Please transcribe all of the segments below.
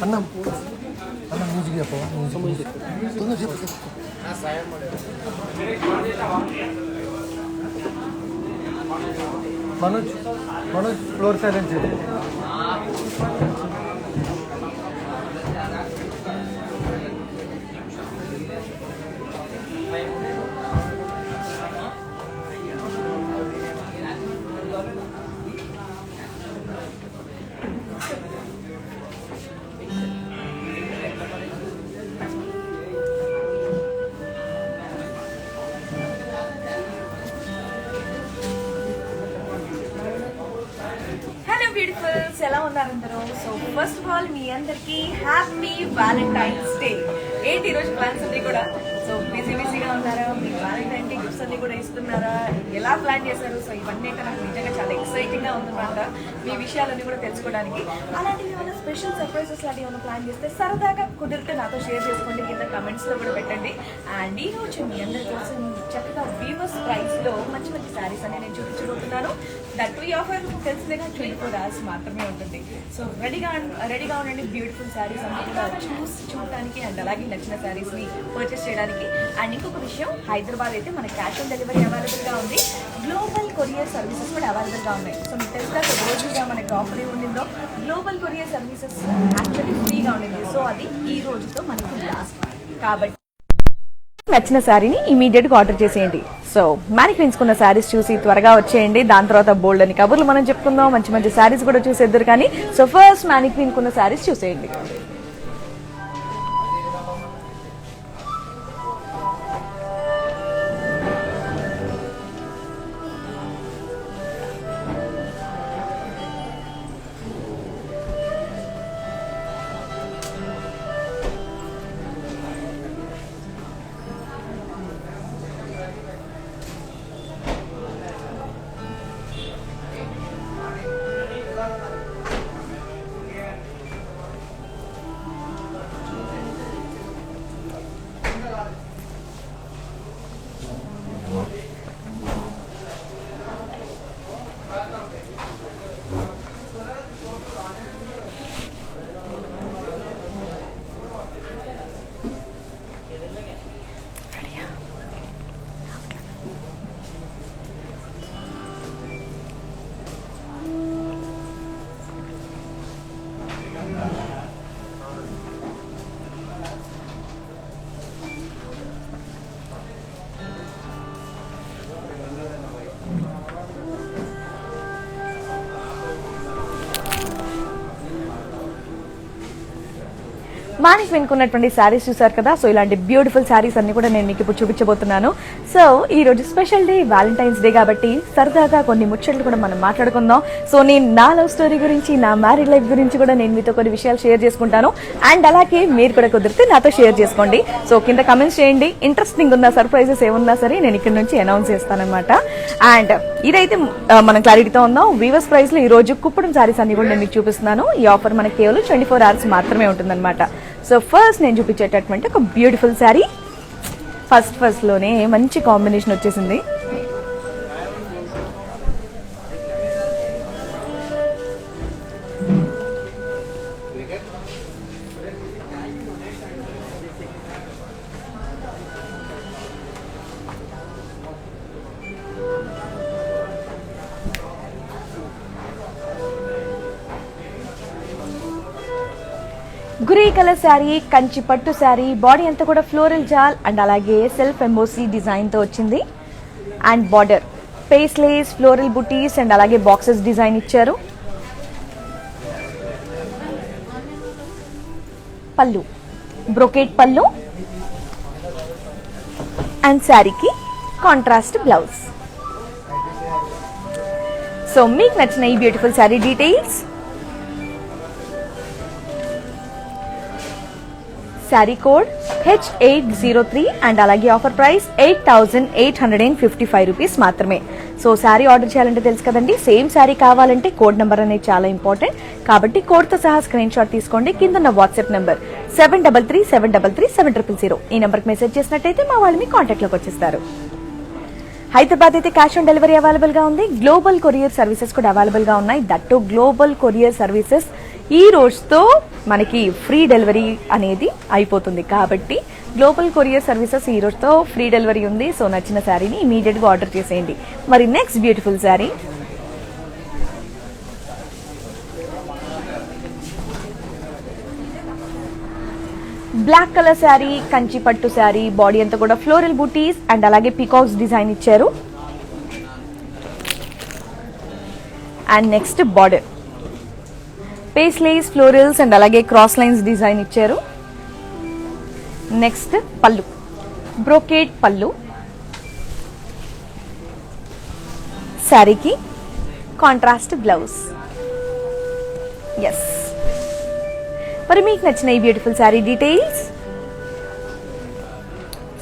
అన్నం అన్నం మ్యూజిక్ చెప్పవా? మ్యూజిక్ తొందర చెప్పు. మనోజ్ మనోజ్ ఫ్లోర్ సైలెన్స్ చేయండి. బ్యూటిఫుల్స్ ఎలా ఉన్నారు అందరూ? సో ఫస్ట్ ఆఫ్ ఆల్ మీ అందరికి హ్యాపీ వ్యాలంటైన్స్ డే. ఏంటి ఈరోజు ప్లాన్స్ అన్ని కూడా? సో బిజీగా ఉన్నారా? మీ వ్యాలంటైన్ డే గిఫ్ట్స్ అన్ని కూడా ఇస్తున్నారా? ఎలా ప్లాన్ చేశారు? సో ఇవన్నీ అయితే నాకు నిజంగా చాలా ఎక్సైటింగ్ గా ఉందన్నమాట మీ విషయాలన్నీ కూడా తెలుసుకోవడానికి. అలాంటివి ఏమైనా స్పెషల్ సర్ప్రైజెస్ లాంటివి ఏమైనా ప్లాన్ చేస్తే సరదాగా కుదిరితే నాతో షేర్ చేసుకోండి, కింద కమెంట్స్ లో కూడా పెట్టండి. అండ్ ఈ రోజు మీ అందరి కోసం చక్కగా వీవర్స్ ప్రైస్ లో మంచి మంచి శారీస్ అని నేను చూపించబోతున్నాను. దట్ ఈ ఆఫర్ తెలిసిందేగా 24 hours మాత్రమే ఉంటుంది. సో రెడీగా ఉండండి. బ్యూటిఫుల్ శారీస్ అన్ని కూడా చూడటానికి అండ్ అలాగే నచ్చిన శారీస్ ని పర్చేస్ చేయడానికి. అండ్ ఇంకొక విషయం, హైదరాబాద్ అయితే మన క్యాష్ ఆన్ డెలివరీ అవైలబుల్ గా ఉంది. గ్లోబల్ కొరియర్ సర్వీసెస్ కూడా అవైలబుల్ గా ఉన్నాయి. సో మీకు తెలుసా రోజుగా మనకి ఆఫర్ ఉండిందో గ్లోబల్ కొరియర్ సర్వీసెస్ యాక్చువల్లీ ఫ్రీగా ఉండింది. సో అది ఈ రోజుతో మనకు లాస్ట్. కాబట్టి నచ్చిన శారీని ఇమీడియట్ గా ఆర్డర్ చేసేయండి. సో మ్యానిక్విన్స్ కున్న శారీస్ చూసి త్వరగా వచ్చేయండి. దాని తర్వాత బోల్డ్ అని కబుర్లు మనం చెప్పుకుందాం. మంచి మంచి శారీస్ కూడా చూసేద్దరు. కానీ సో ఫస్ట్ మ్యానిక్విన్ కున్న శారీస్ చూసేయండి. మ్యానిక్విన్ కున్నటువంటి శారీస్ చూసారు కదా. సో ఇలాంటి బ్యూటిఫుల్ శారీస్ అన్ని కూడా నేను మీకు ఇప్పుడు చూపించబోతున్నాను. సో ఈ రోజు స్పెషల్ డే, వ్యాలంటైన్స్ డే కాబట్టి సరదాగా కొన్ని ముచ్చట్లు కూడా మనం మాట్లాడుకుందాం. సో నేను నా లవ్ స్టోరీ గురించి, నా మ్యారీడ్ లైఫ్ గురించి కూడా నేను మీతో కొన్ని విషయాలు షేర్ చేసుకుంటాను. అండ్ అలాగే మీరు కూడా కుదిరితే నాతో షేర్ చేసుకోండి. సో కింద కమెంట్స్ చేయండి. ఇంట్రెస్టింగ్ ఉన్న సర్ప్రైజెస్ ఏమున్నా సరే నేను ఇక్కడ నుంచి అనౌన్స్ చేస్తానన్నమాట. అండ్ ఇదైతే మనం క్లారిటీతో ఉందాం. వీవర్స్ ప్రైస్ లో ఈ రోజు కుప్పడం శారీస్ అన్ని కూడా నేను మీకు చూపిస్తున్నాను. ఈ ఆఫర్ మనకి కేవలం 24 hours మాత్రమే ఉంటుందన్నమాట. సో ఫస్ట్ నేను చూపించేటటువంటి ఒక బ్యూటిఫుల్ శారీ. ఫస్ట్ లోనే మంచి కాంబినేషన్ వచ్చేసింది. గ్రే కలర్ శారీ, కంచి పట్టు శారీ, బాడీ అంతా కూడా ఫ్లోరల్ జాల్ అండ్ అలాగే సెల్ఫ్ ఎంబోసీ డిజైన్ తో వచ్చింది. And border పేస్లేస్, floral buttis and అలాగే బాక్సెస్ డిజైన్ ఇచ్చారు. పళ్ళు బ్రోకేట్ పళ్ళు అండ్ శారీకి కాంట్రాస్ట్ బ్లౌజ్. సో మీకు నచ్చిన ఈ beautiful sari details, sari code H803 and అలాగే ఆఫర్ ప్రైస్ 8,855 రూపీస్ మాత్రమే. సో శారీ ఆర్డర్ చేయాలంటే తెలుసు కదండి, సేమ్ శారీ కావాలంటే కోడ్ నెంబర్ అనేది చాలా ఇంపార్టెంట్. కాబట్టి కోడ్ తో సహా స్క్రీన్ షాట్ తీసుకోండి. కింద ఉన్న వాట్సాప్ నెంబర్ 7337337000 ఈ నెంబర్ కి మెసేజ్ చేసినట్టయితే మా వాళ్ళు మీ కాంటాక్ట్ లోకి వచ్చేస్తారు. హైదరాబాద్ అయితే క్యాష్ ఆన్ డెలివరీ అవైలబుల్ గా ఉంది. గ్లోబల్ కొరియర్ సర్వీసెస్ కూడా అవైలబుల్ గా ఉన్నాయి. దట్టు గ్లోబల్ కొరియర్ సర్వీసెస్ ఈ రోజుతో మనకి ఫ్రీ డెలివరీ అనేది అయిపోతుంది కాబట్టి గ్లోబల్ కొరియర్ సర్వీసెస్ ఈ రోజుతో ఫ్రీ డెలివరీ ఉంది. సో నచ్చిన శారీని ఇమీడియట్గా ఆర్డర్ చేసేయండి. మరి next beautiful sari black colour sari, Kanchi పట్టు శారీ, బాడీ అంతా కూడా ఫ్లోరల్ బూటీస్ అండ్ అలాగే పీకాక్స్ డిజైన్ ఇచ్చారు. And next border paisleys florals and అలాగే క్రాస్ లైన్స్ డిజైన్ ఇచ్చారు. నెక్స్ట్ పళ్ళు బ్రోకేట్ పళ్ళు, శారీకి కాంట్రాస్ట్ బ్లౌజ్. ఎస్, మరి మీకు నచ్చిన ఈ beautiful sari details,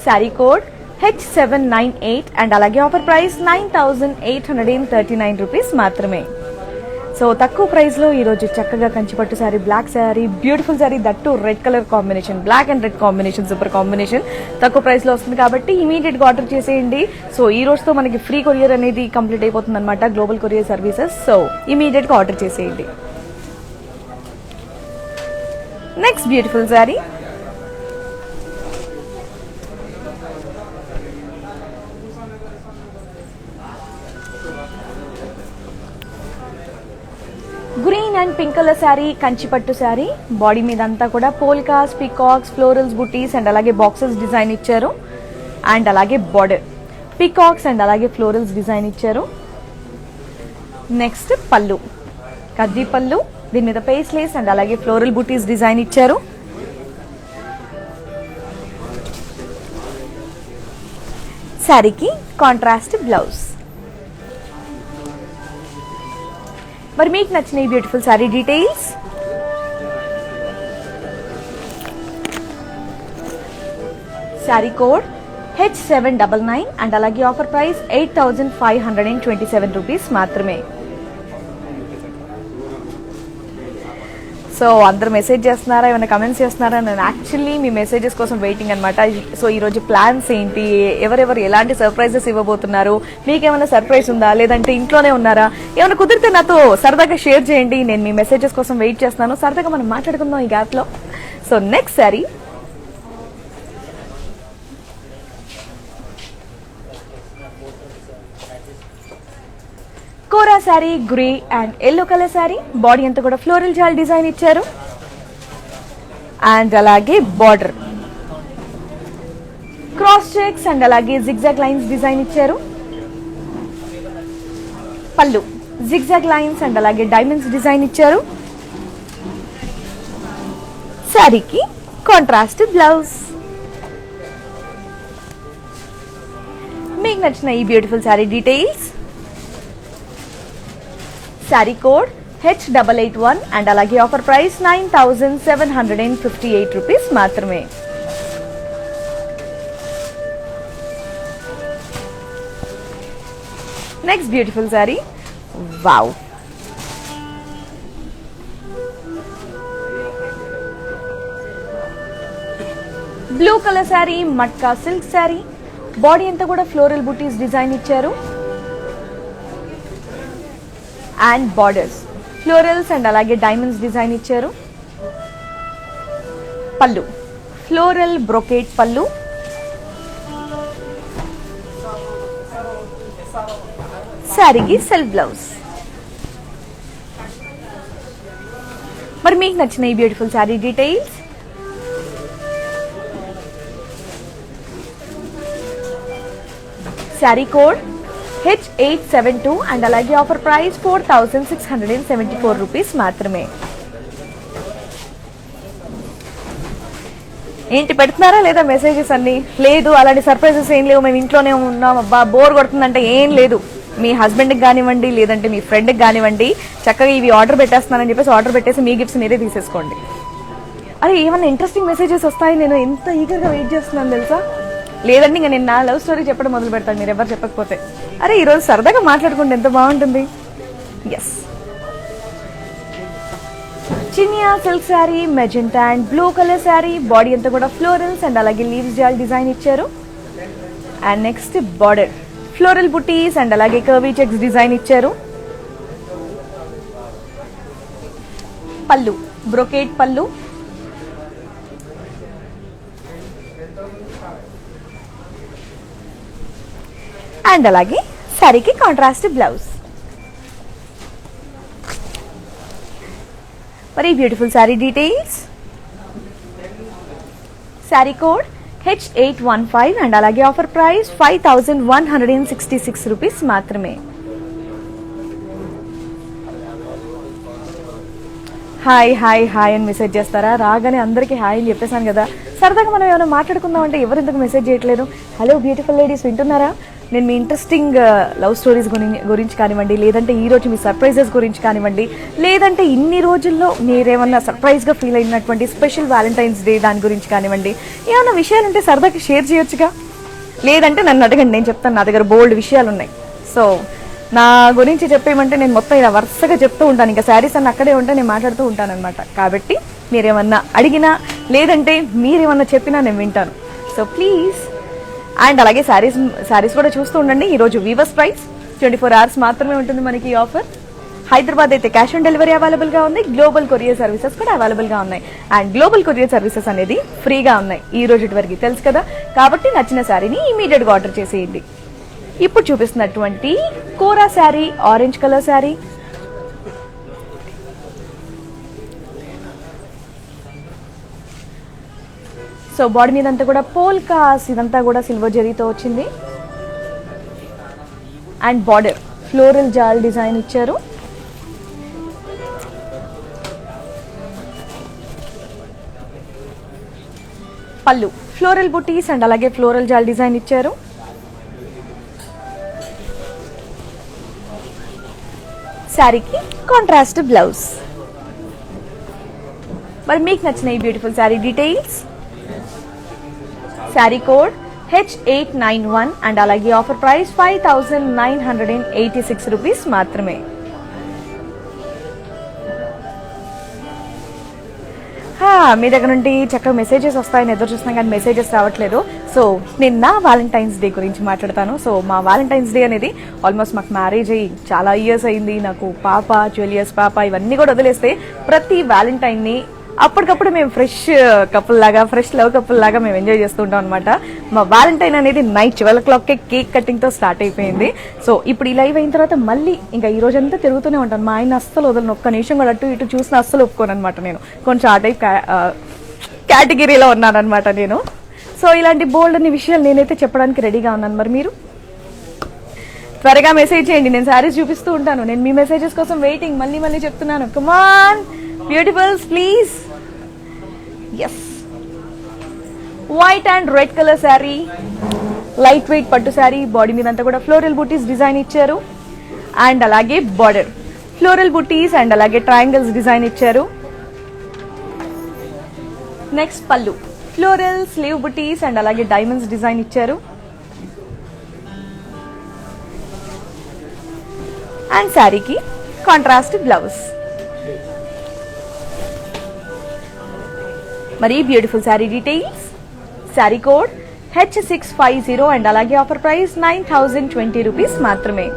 sari code H798 and అలాగే ఆఫర్ ప్రైస్ 9839 రూపీస్ మాత్రమే. సో తక్కువ ప్రైస్ లో ఈ రోజు చక్కగా కంచిపట్టు sari, black sari, beautiful sari, that red colour combination, black and red combination, super combination తక్కువ ప్రైస్ లో వస్తుంది కాబట్టి ఇమీడియట్ గా ఆర్డర్ చేసేయండి. సో ఈ రోజుతో మనకి ఫ్రీ కొరియర్ అనేది కంప్లీట్ అయిపోతుంది అనమాట, global courier services. So immediate గా ఆర్డర్ చేసేయండి. Next beautiful sari green and pink colour sari, Kanchipattu sari, body మీద అంతా కూడా polkas, peacocks, florals buttis and అలాగే బాక్సెస్ డిజైన్ ఇచ్చారు. అండ్ అలాగే బార్డర్ పీకాక్స్ అండ్ అలాగే ఫ్లోరల్స్ డిజైన్ ఇచ్చారు. నెక్స్ట్ పళ్ళు కడ్డీ పళ్ళు, దీని మీద పేస్లేస్ అండ్ అలాగే ఫ్లోరల్ బుటీస్ డిజైన్ ఇచ్చారు. శారీకి కాంట్రాస్ట్ బ్లౌజ్. మరి మీకు నచ్చిన ఈ beautiful sari details, sari code H799 and అలాగే ఆఫర్ ప్రైస్ 8527 రూపీస్ మాత్రమే. సో అందరు మెసేజ్ చేస్తున్నారా, ఏమైనా కమెంట్స్ చేస్తున్నారా? నేను యాక్చువల్లీ మీ మెసేజెస్ కోసం వెయిటింగ్ అనమాట. సో ఈరోజు ప్లాన్స్ ఏంటి, ఎవరెవరు ఎలాంటి సర్ప్రైజెస్ ఇవ్వబోతున్నారు, మీకేమైనా సర్ప్రైజ్ ఉందా, లేదంటే ఇంట్లోనే ఉన్నారా, ఏమైనా కుదిరితే నాతో సరదాగా షేర్ చేయండి. నేను మీ మెసేజెస్ కోసం వెయిట్ చేస్తున్నాను. సరదాగా మనం మాట్లాడుకుందాం ఈ గ్యాప్ లో. So next sari kora sari, grey and yellow colour sari, body అంతా కూడా ఫ్లోరల్ జాల్ డిజైన్ ఇచ్చారు. అండ్ అలాగే బార్డర్ క్రాస్ చెక్స్ అండ్ అలాగే జిగ్జాగ్ లైన్స్ డిజైన్ ఇచ్చారు. పళ్ళు జిగ్జాగ్ లైన్స్ అండ్ అలాగే డైమండ్స్ డిజైన్ ఇచ్చారు. శారీకి కాంట్రాస్ట్ బ్లౌజ్. మీకు నచ్చిన ఈ beautiful sari details, sari code H881 and అలాగే ఆఫర్ ప్రైస్ 9758 రూపీస్ మాత్రమే. Next beautiful sari, wow, blue colour sari, matka silk sari, body అంతా కూడా ఫ్లోరల్ బుటీస్ డిజైన్ ఇచ్చారు. అండ్ బార్డర్స్ ఫ్లోరల్స్ అండ్ అలాగే డైమండ్స్ డిజైన్ ఇచ్చారు. పళ్ళు ఫ్లోరల్ బ్రోకేట్ పళ్ళు, శారీకి సెల్ఫ్ బ్లౌజ్. మరి మీకు నచ్చిన ఈ beautiful sari details, sari code H872 and అలాగే ఆఫర్ ప్రైస్ 4674 రూపీస్ మాత్రమే. ఏంటి పెడుతున్నారా లేదా మెసేజెస్ అన్ని? లేదు, అలాంటి సర్ప్రైజెస్ ఏం లేవు, మేము ఇంట్లోనే ఉన్నాం, అబ్బా బోర్ కొడుతుందంటే ఏం లేదు. మీ హస్బెండ్కి కానివ్వండి, లేదంటే మీ ఫ్రెండ్కి కానివ్వండి, చక్కగా ఇవి ఆర్డర్ పెట్టేస్తున్నానని చెప్పేసి ఆర్డర్ పెట్టేసి మీ గిఫ్ట్స్ మీరే తీసేసుకోండి. అరే ఏమన్నా ఇంట్రెస్టింగ్ మెసేజెస్ వస్తాయి, నేను ఎంత ఈగర్గా వెయిట్ చేస్తున్నాను తెలుసా. లేదండి ఇంకా నేను నా లవ్ స్టోరీ చెప్పడం మొదలు పెడతాను మీరు ఎవరు చెప్పకపోతే. అరే ఈరోజు సరదాగా మాట్లాడుకుంటే ఎంత బాగుంటుంది. Yes, chiniya silk sari, magenta and blue colour sari, body అంతా కూడా ఫ్లోరల్స్ అండ్ అలాగే లీవ్స్ జాల్ డిజైన్ ఇచ్చారు. And next border floral buttis and అలాగే కర్వీ చెక్స్ డిజైన్ ఇచ్చారు. పళ్ళు బ్రొకేట్ పళ్ళు, అండ్ అలాగే శారీకి కాంట్రాస్ట్ బ్లౌజ్. మరి beautiful sari details, sari code H815 and అలాగే ఆఫర్ ప్రైస్ 5166 రూపీస్ మాత్రమే. హాయ్ హాయ్ హాయ్ అని మెసేజ్ చేస్తారా? రాగానే అందరికీ హాయ్ అని చెప్పేశాను కదా, సరదాగా మనం ఏమైనా మాట్లాడుకుందాం అంటే ఎవరు ఎందుకు మెసేజ్ చేయట్లేదు? హలో బ్యూటిఫుల్ లేడీస్, వింటున్నారా? నేను మీ ఇంట్రెస్టింగ్ లవ్ స్టోరీస్ గురించి కానివ్వండి, లేదంటే ఈ రోజు మీ సర్ప్రైజెస్ గురించి కానివ్వండి, లేదంటే ఇన్ని రోజుల్లో మీరేమన్నా సర్ప్రైజ్గా ఫీల్ అయినటువంటి స్పెషల్ వ్యాలంటైన్స్ డే దాని గురించి కానివ్వండి, ఏమన్నా విషయాలు ఉంటే సరదాగా షేర్ చేయొచ్చుగా. లేదంటే నన్ను అడగండి, నేను చెప్తాను. నా దగ్గర బోల్డ్ విషయాలు ఉన్నాయి. సో నా గురించి చెప్పేయమంటే నేను మొత్తం ఇలా వరుసగా చెప్తూ ఉంటాను. ఇంకా శారీస్ అన్న అక్కడే ఉంటే నేను మాట్లాడుతూ ఉంటాను అనమాట. కాబట్టి మీరేమన్నా అడిగినా లేదంటే మీరేమన్నా చెప్పినా నేను వింటాను. So please. అండ్ అలాగే శారీస్ కూడా చూస్తూ ఉండండి. ఈరోజు వీవర్స్ ప్రైస్ 24 hours మాత్రమే ఉంటుంది మనకి ఈ ఆఫర్. హైదరాబాద్ అయితే క్యాష్ ఆన్ డెలివరీ అవైలబుల్గా ఉంది, గ్లోబల్ కొరియర్ సర్వీసెస్ కూడా అవైలబుల్గా ఉన్నాయి. అండ్ గ్లోబల్ కొరియర్ సర్వీసెస్ అనేది ఫ్రీగా ఉన్నాయి ఈ రోజు వరకు, తెలుసు కదా. కాబట్టి నచ్చిన శారీని ఇమీడియట్గా ఆర్డర్ చేసేయండి. ఇప్పుడు చూపిస్తున్నటువంటి కోరా sari, orange colour sari, so body మీద అంతా కూడా పోల్కాస్, ఇదంతా కూడా సిల్వర్ జరీతో వచ్చింది. అండ్ బార్డర్ ఫ్లోరల్ జాల్ డిజైన్ ఇచ్చారు. పళ్ళు ఫ్లోరల్ బుటీస్ అండ్ అలాగే ఫ్లోరల్ జాల్ డిజైన్ ఇచ్చారు. శారీకి కాంట్రాస్ట్ బ్లౌజ్. మరి మీకు నచ్చిన ఈ beautiful sari details, sari code H891 and అలాగే ఆఫర్ ప్రైస్ 5986 రూపీస్ మాత్రమే. మీ దగ్గర నుండి చక్కగా మెసేజెస్ వస్తాయని ఎదురు చూస్తున్నాం కానీ మెసేజెస్ రావట్లేదు. సో నిన్న వాలంటైన్స్ డే గురించి మాట్లాడతాను. సో మా వాలంటైన్స్ డే అనేది ఆల్మోస్ట్ మాకు మ్యారేజ్ అయ్యి చాలా ఇయర్స్ అయింది. నాకు పాప, 12 years పాప, ఇవన్నీ కూడా వదిలేస్తే ప్రతి వ్యాలంటైన్ని అప్పటికప్పుడు మేము ఫ్రెష్ కపుల్ లాగా, ఫ్రెష్ లవ్ కపుల్ లాగా మేము ఎంజాయ్ చేస్తూ ఉంటాం అనమాట. మా వ్యాలంటైన్ అనేది నైట్ 12 o'clock కేక్ కటింగ్ తో స్టార్ట్ అయిపోయింది. సో ఇప్పుడు ఈ లైవ్ అయిన తర్వాత మళ్ళీ ఇంకా ఈ రోజంతా తిరుగుతూనే ఉంటాను. మా ఆయన అస్సలు వదలను, ఒక్క నిమిషం కూడా అటు ఇటు చూసిన అస్సలు ఒప్పుకోను అనమాట. నేను కొంచెం ఆ టైప్ కేటగిరీలో ఉన్నాను అనమాట నేను. సో ఇలాంటి బోల్డ్ అనే విషయాలు నేనైతే చెప్పడానికి రెడీగా ఉన్నాను. మరి మీరు త్వరగా మెసేజ్ చేయండి, నేను శారీస్ చూపిస్తూ ఉంటాను. నేను మీ మెసేజెస్ కోసం వెయిటింగ్. మళ్ళీ చెప్తున్నాను, come on beautifuls please. Yes, white and red colour sari, light weight పట్టు శారీ. బాడీ మీద అంతా కూడా ఫ్లోరల్ బూటీస్ డిజైన్ ఇచ్చారు. అండ్ అలాగే బార్డర్ ఫ్లోరల్ బూటీస్ అండ్ అలాగే ట్రయాంగిల్స్ డిజైన్ ఇచ్చారు. నెక్స్ట్ పళ్ళు ఫ్లోరల్ స్లీవ్ బూటీస్ అండ్ అలాగే డైమండ్స్ డిజైన్ ఇచ్చారు. అండ్ శారీకి కాంట్రాస్ట్ బ్లౌజ్. మరి beautiful sari details, sari code H650 and అలాగే ఆఫర్ ప్రైస్ 9020 రూపీస్ మాత్రమే.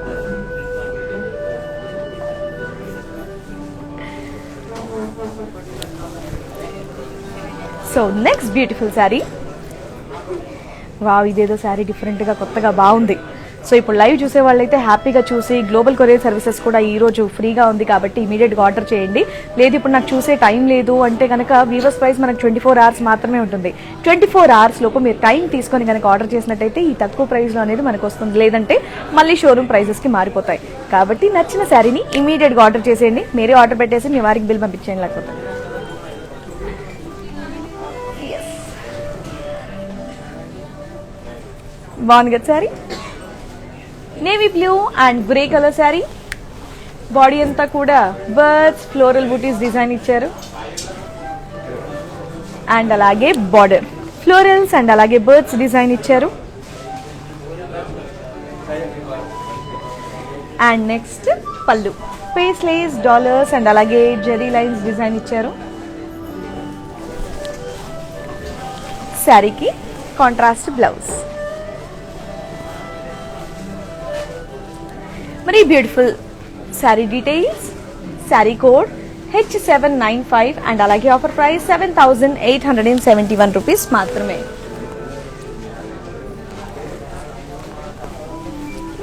So next beautiful sari, wow ఇదేదో శారీ డిఫరెంట్గా కొత్తగా బాగుంది. సో ఇప్పుడు లైవ్ చూసే వాళ్ళైతే హ్యాపీగా చూసి గ్లోబల్ కొరియర్ సర్వీసెస్ కూడా ఈ రోజు ఫ్రీగా ఉంది కాబట్టి ఇమీడియట్గా ఆర్డర్ చేయండి. లేదు ఇప్పుడు నాకు చూసే టైం లేదు అంటే కనుక వీవర్స్ ప్రైస్ మనకు 24 hours మాత్రమే ఉంటుంది. 24 hours లోపు మీరు టైం తీసుకొని కనుక ఆర్డర్ చేసినట్టయితే ఈ తక్కువ ప్రైస్లో అనేది మనకు వస్తుంది. లేదంటే మళ్ళీ షోరూమ్ ప్రైజెస్కి మారిపోతాయి. కాబట్టి నచ్చిన శారీని ఇమీడియట్గా ఆర్డర్ చేసేయండి. మీరే ఆర్డర్ పెట్టేసి మీ వారికి బిల్ పంపించేయండి. లేకపోతే బాగుంది కదా sari, navy blue and grey colour sari. Body అంతా కూడా బర్డ్స్ ఫ్లోరల్ బూటీస్ డిజైన్ ఇచ్చారు. అండ్ అలాగే బార్డర్ ఫ్లోరల్స్ అండ్ అలాగే బర్డ్స్ డిజైన్ ఇచ్చారు. అండ్ నెక్స్ట్ పళ్ళు పేస్లేస్ డాలర్స్ అండ్ అలాగే జెరీ లైన్స్ డిజైన్ ఇచ్చారు. శారీకి కాంట్రాస్ట్ బ్లౌజ్. మరి beautiful sari details, sari code H795 and అలాగే ఆఫర్ ప్రైస్ 7,871 రూపీస్ మాత్రమే.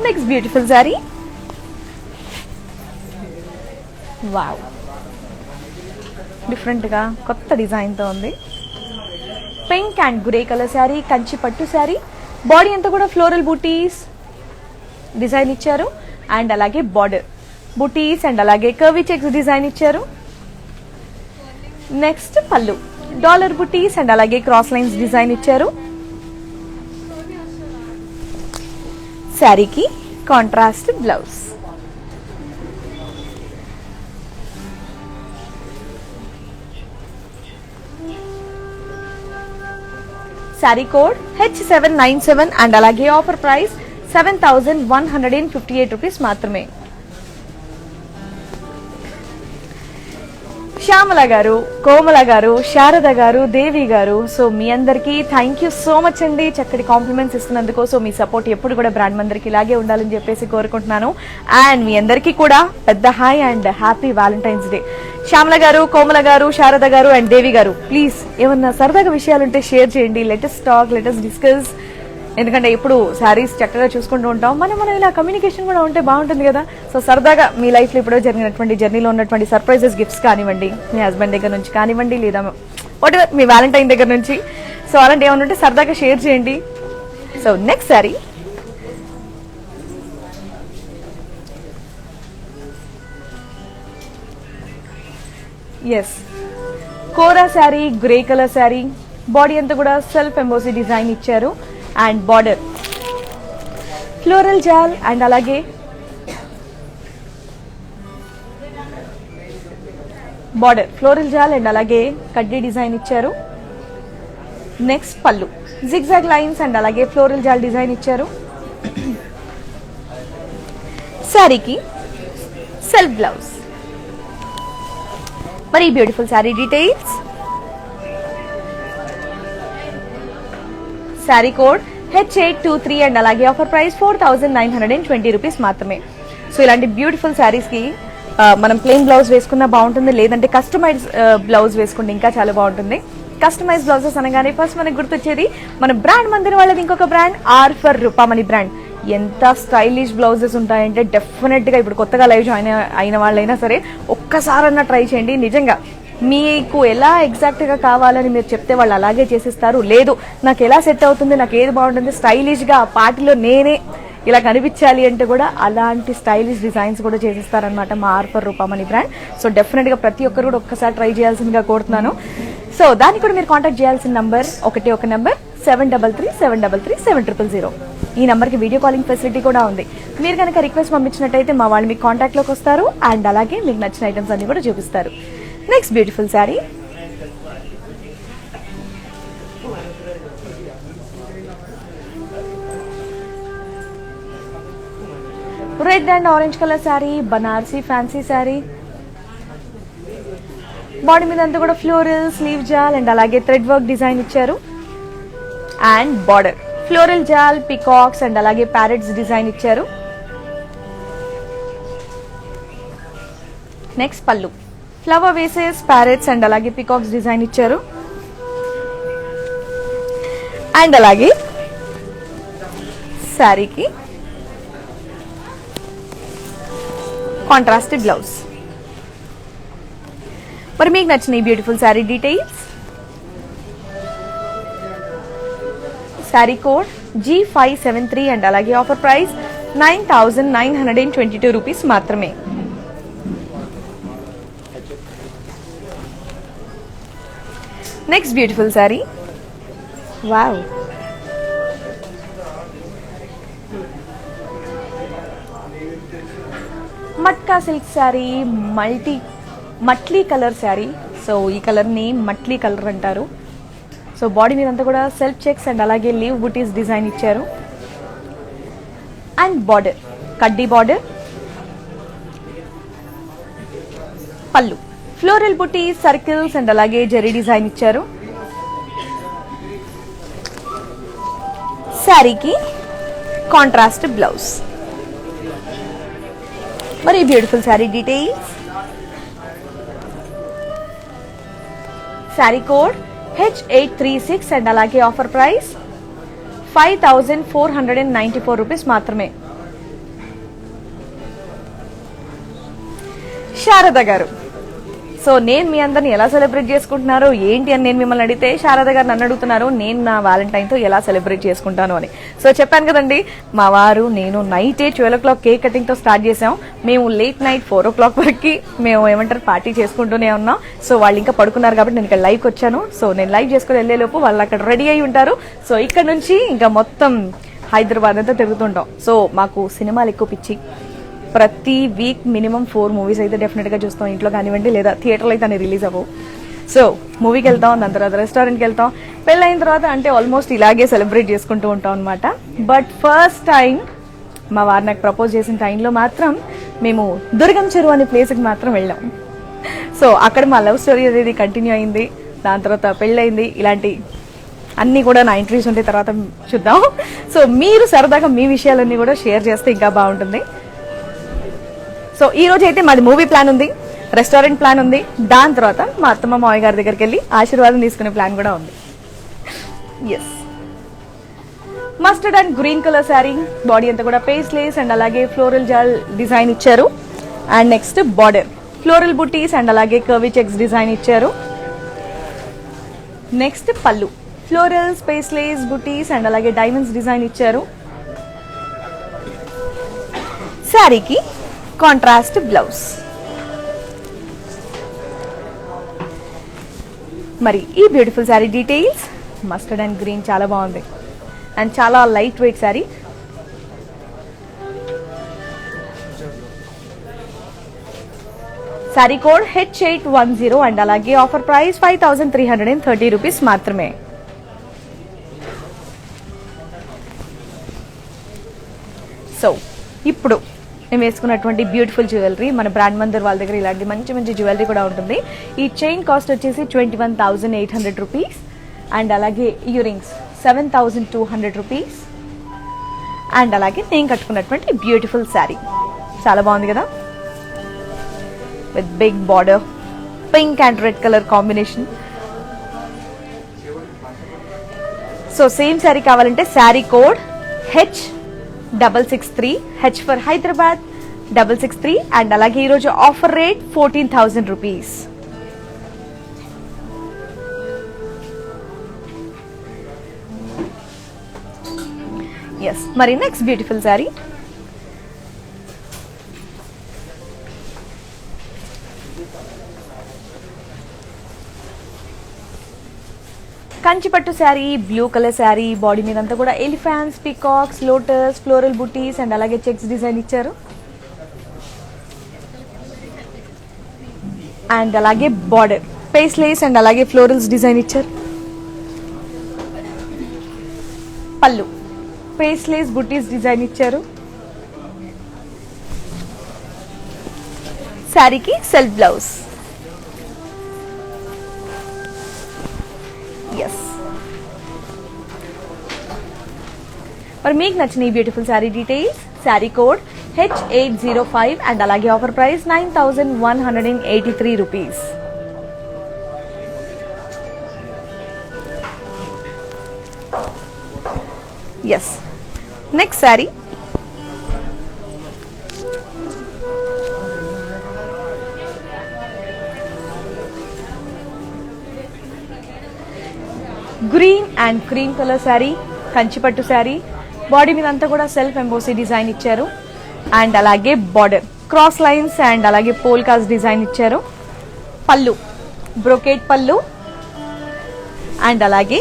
Next beautiful sorry. వావ్, డిఫరెంట్గా కొత్త డిజైన్తో ఉంది. Pink and grey colour sari, Kanchi పట్టు శారీ. బాడీ అంతా కూడా ఫ్లోరల్ బూటీస్ డిజైన్ ఇచ్చారు అండ్ అలాగే బార్డర్ బూటీస్ అండ్ అలాగే కర్వీ చెక్స్ డిజైన్ ఇచ్చారు. నెక్స్ట్ పళ్ళు డాలర్ బూటీస్ అండ్ అలాగే క్రాస్ లైన్స్ డిజైన్ ఇచ్చారు. శారీకి contrast blouse. Sari code H797 and అలాగే ఆఫర్ ప్రైస్ 7,158 రూపీస్ మాత్రమే. శ్యామల గారు, కోమల గారు, శారద గారు, దేవి గారు, సో మీ అందరికీ థ్యాంక్ యూ సో మచ్ అండి చక్కటి కాంప్లిమెంట్స్ ఇస్తున్నందుకు. సో మీ సపోర్ట్ ఎప్పుడు కూడా బ్రాండ్ అందరికి ఇలాగే ఉండాలని చెప్పేసి కోరుకుంటున్నాను. అండ్ మీ అందరికీ కూడా పెద్ద hi and happy Valentine's day. Shyamala గారు, కోమల గారు, శారద గారు అండ్ దేవి గారు, ప్లీజ్ ఏమన్నా సరదాగా విషయాలుంటే షేర్ చేయండి. Latest talk, latest discuss. ఎందుకంటే ఇప్పుడు శారీస్ చక్కగా చూసుకుంటూ ఉంటాం, మనం ఇలా కమ్యూనికేషన్ కూడా ఉంటే బాగుంటుంది కదా. సో సరదాగా మీ లైఫ్లో ఇప్పుడు జరిగినటువంటి జర్నీలో ఉన్నటువంటి సర్ప్రైజెస్ గిఫ్ట్స్ కానివ్వండి, మీ హస్బెండ్ దగ్గర నుంచి కానివ్వండి, లేదా వాటెవర్ మీ వ్యాలంటైన్ దగ్గర నుంచి, సో అలాంటి ఏమైనా ఉంటే సరదాగా షేర్ చేయండి. సో నెక్స్ట్ శారీ ఎస్ కోరా sari, grey colour sari. Body అంతా కూడా సెల్ఫ్ ఎంబోసీ డిజైన్ ఇచ్చారు అండ్ బార్డర్ ఫ్లోరల్ జాల్ అండ్ అలాగే బార్డర్ ఫ్లోరల్ జాల్ అండ్ అలాగే కడ్డీ డిజైన్ ఇచ్చారు. నెక్స్ట్ పళ్ళు జిగ్జాగ్ లైన్స్ అండ్ అలాగే ఫ్లోరల్ జాల్ డిజైన్ ఇచ్చారు. శారీకి సెల్ఫ్ బ్లౌజ్. మరి beautiful sari details. Sari code H823 and అలాగే ఆఫర్ ప్రైస్ 4,920 రూపీస్ మాత్రమే. సో ఇలాంటి బ్యూటిఫుల్ శారీస్ కి మనం ప్లెయిన్ బ్లౌజ్ వేసుకున్నా బాగుంటుంది, లేదంటే కస్టమైజ్ బ్లౌజ్ వేసుకుంటే ఇంకా చాలా బాగుంటుంది. కస్టమైజ్ బ్లౌజెస్ అనగానే ఫస్ట్ మనకు గుర్తొచ్చేది మన బ్రాండ్ మందిర్ వాళ్ళది ఇంకొక బ్రాండ్ ఆర్ ఫర్ రూపామణి బ్రాండ్. ఎంత స్టైలిష్ బ్లౌజెస్ ఉంటాయంటే డెఫినెట్ గా ఇప్పుడు కొత్తగా లైవ్ జాయిన్ అయిన వాళ్ళైనా సరే ఒక్కసారన్నా ట్రై చేయండి. నిజంగా మీకు ఎలా ఎగ్జాక్ట్ గా కావాలని మీరు చెప్తే వాళ్ళు అలాగే చేసిస్తారు. లేదు నాకు ఎలా సెట్ అవుతుంది, నాకు ఏది బాగుంటుంది, స్టైలిష్ గా పార్టీలో నేనే ఇలా కనిపించాలి అంటే కూడా అలాంటి స్టైలిష్ డిజైన్స్ కూడా చేసిస్తారనమాట మా ఆర్ఫర్ రూపామణి బ్రాండ్. సో డెఫినెట్ గా ప్రతి ఒక్కరు కూడా ఒక్కసారి ట్రై చేయాల్సిందిగా కోరుతున్నాను. సో దానికి కూడా మీరు కాంటాక్ట్ చేయాల్సిన నంబర్ ఒక నంబర్ 7337337000. ఈ నంబర్కి వీడియో కాలింగ్ ఫెసిలిటీ కూడా ఉంది. మీరు కనుక రిక్వెస్ట్ పంపించినట్టయితే మా వాళ్ళు మీకు కాంటాక్ట్లోకి వస్తారు అండ్ అలాగే మీకు నచ్చిన ఐటమ్స్ అన్ని కూడా చూపిస్తారు. Next beautiful sari. Red and orange colour sari, Banarasi fancy sari. Body మీద అంతా కూడా ఫ్లోరల్ స్లీవ్ జాల్ అండ్ అలాగే థ్రెడ్ వర్క్ డిజైన్ ఇచ్చారు అండ్ బార్డర్ ఫ్లోరల్ జాల్, పికాక్స్ అండ్ అలాగే ప్యారెట్స్ డిజైన్ ఇచ్చారు. నెక్స్ట్ పళ్ళు ఫ్లవర్ వేసెస్, ప్యారెట్స్ అండ్ అలాగే పికాక్స్ డిజైన్ ఇచ్చారు అండ్ అలాగే శారీకి కాంట్రాస్టెడ్ బ్లౌజ్. మరి మీకు నచ్చిన ఈ beautiful sari details. Sari code G573 and అలాగే ఆఫర్ ప్రైస్ 9,922 రూపీస్ మాత్రమే. Next beautiful sari. Wow, matka silk sari, మట్లీ కలర్ శారీ. సో ఈ కలర్ ని మట్లీ కలర్ అంటారు. సో బాడీ మీద అంతా కూడా సెల్ఫ్ చెక్స్ అండ్ అలాగే లీవ్ బూటీస్ డిజైన్ ఇచ్చారు అండ్ బార్డర్ కడ్డీ బార్డర్. పళ్ళు ఫ్లోరల్ బూటీస్, సర్కిల్స్ అండ్ అలాగే జరీ డిజైన్ ఇచ్చారు. శారీకి కాంట్రాస్ట్ బ్లౌజ్. మరి beautiful sari details. Sari code H836 and అలాగే ఆఫర్ ప్రైస్ 5494 రూపీస్ మాత్రమే. శారద గారు, సో నేను మీ అందరిని ఎలా సెలబ్రేట్ చేసుకుంటున్నారు ఏంటి అని నేను మిమ్మల్ని అడిగితే శారద గారు నన్ను అడుగుతున్నారు నేను నా వ్యాలంటైన్తో ఎలా సెలబ్రేట్ చేసుకుంటాను అని. సో చెప్పాను కదండి, మా వారు నేను నైట్ 12 o'clock కేక్ కటింగ్తో స్టార్ట్ చేసాం. మేము లేట్ నైట్ 4 o'clock వరకు మేము ఏమంటారు పార్టీ చేసుకుంటూనే ఉన్నాం. సో వాళ్ళు ఇంకా పడుకున్నారు కాబట్టి నేను ఇక్కడ లైవ్కి వచ్చాను. సో నేను లైవ్ చేసుకుని వెళ్ళేలోపు వాళ్ళు అక్కడ రెడీ అయి ఉంటారు. సో ఇక్కడ నుంచి ఇంకా మొత్తం హైదరాబాద్ అంతా తిరుగుతుంటాం. సో మాకు సినిమాలు ఎక్కువ పిచ్చి. ప్రతి వీక్ మినిమం 4 మూవీస్ అయితే డెఫినెట్గా చూస్తాం, ఇంట్లో కానివ్వండి లేదా థియేటర్లో అయితే అన్ని రిలీజ్ అవ్వవు. సో మూవీకి వెళ్తాం, దాని తర్వాత రెస్టారెంట్కి వెళ్తాం. పెళ్ళైన తర్వాత అంటే ఆల్మోస్ట్ ఇలాగే సెలబ్రేట్ చేసుకుంటూ ఉంటాం అనమాట. బట్ ఫస్ట్ టైం మా వారు నాకు ప్రపోజ్ చేసిన టైంలో మాత్రం మేము దుర్గం చెరువు అనే ప్లేస్కి మాత్రం వెళ్ళాం. సో అక్కడ మా లవ్ స్టోరీ అనేది కంటిన్యూ అయింది. దాని తర్వాత పెళ్ళయింది. ఇలాంటి అన్నీ కూడా నా ఎంట్రీస్ ఉంటే తర్వాత చూద్దాం. సో మీరు సరదాగా మీ విషయాలన్నీ కూడా షేర్ చేస్తే ఇంకా బాగుంటుంది. సో ఈ రోజు అయితే మాది మూవీ ప్లాన్ ఉంది, రెస్టారెంట్ ప్లాన్ ఉంది, దాని తర్వాత మా అత్తమ్మ మావయ్య గారి దగ్గరికి వెళ్ళి ఆశీర్వాదం తీసుకునే ప్లాన్ కూడా ఉంది. Yes, mustard and green colour sari, body అంతా కూడా పేస్లేస్ అండ్ అలాగే ఫ్లోరల్ జాల్ డిజైన్ ఇచ్చారు. And next border floral buttis and అలాగే కర్వీ చెక్స్ డిజైన్ ఇచ్చారు. నెక్స్ట్ పళ్ళు ఫ్లోరల్స్, పేస్లేస్, బుటీస్ అండ్ అలాగే డైమండ్స్ డిజైన్ ఇచ్చారు. శారీకి కాంట్రాస్ట్ బ్లౌజ్. మరి ఈ beautiful sari details. Mustard and green చాలా బాగుంది అండ్ చాలా light weight sari. Sari code H810 and అలాగే ఆఫర్ ప్రైస్ 5330 రూపీస్ మాత్రమే. సో ఇప్పుడు మేము వేసుకున్నటువంటి బ్యూటిఫుల్ జ్యువెలరీ మన బ్రాండ్ మందిర్ వాళ్ళ దగ్గర ఇలాంటి మంచి మంచి జ్యువెలరీ కూడా ఉంటుంది. ఈ చైన్ కాస్ట్ వచ్చేసి 21,800 రూపీస్ అండ్ అలాగే ఇయర్ రింగ్స్ 7,200 రూపీస్ అండ్ అలాగే నేను కట్టుకున్నటువంటి బ్యూటిఫుల్ శారీ చాలా బాగుంది కదా, with big border, pink and red colour combination. So same sari కావాలంటే sari code H663, H for Hyderabad 663 and అలాగే ఈరోజు ఆఫర్ రేట్ 14,000 రూపీస్. ఎస్, మరి నెక్స్ట్ బ్యూటిఫుల్ శారీ కంచిపట్టు sari, blue colour sari, body మీద అంతా కూడా elephants, peacocks, lotus, floral buttis and అలాగే చెక్స్ డిజైన్ ఇచ్చారు. And అలాగే బార్డర్ పేస్లేస్ అండ్ అలాగే ఫ్లోరల్స్ డిజైన్ ఇచ్చారు. పళ్ళు పేస్లేస్ బుటీస్ డిజైన్ ఇచ్చారు. శారీకి సెల్ఫ్ బ్లౌజ్. ఎస్, మరి మీకు నచ్చిన ఈ beautiful sari details. Sari code H805 and అలాగే offer price 9,183 rupees. Yes, next sari green and cream colour sari, Kanchipattu sari, body మీద అంతా కూడా సెల్ఫ్ ఎంబోసీ డిజైన్ ఇచ్చారు అండ్ అలాగే బార్డర్ క్రాస్ లైన్స్ అండ్ అలాగే పోల్కాస్ డిజైన్ ఇచ్చారు. పళ్ళు బ్రోకేట్ పళ్ళు అండ్ అలాగే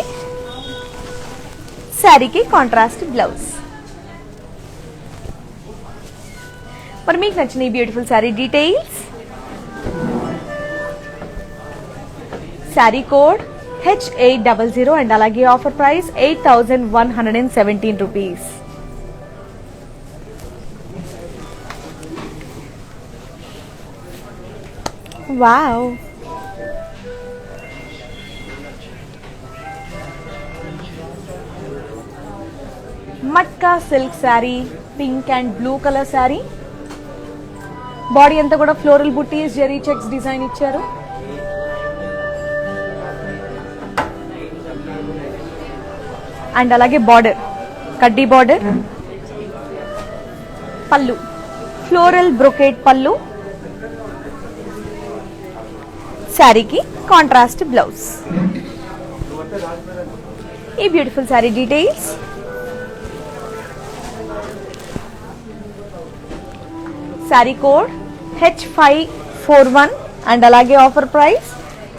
శారీకి కాంట్రాస్ట్ బ్లౌజ్. మరి మీకు నచ్చిన ఈ beautiful sari details. Sari code H800 and అలాగే offer price 8,117 rupees. Wow, matka silk sari, pink and blue colour sari, body అంతా కూడా ఫ్లోరల్ బుటీస్, జెరీ చెక్స్ డిజైన్ ఇచ్చారు. అండ్ అలాగే బార్డర్ కడ్డీ బార్డర్, పళ్ళు ఫ్లోరల్ బ్రొకేట్ పళ్ళు, శారీకి కాంట్రాస్ట్ బ్లౌజ్. ఈ beautiful sari details. Sari code H541 and అలాగే ఆఫర్ ప్రైస్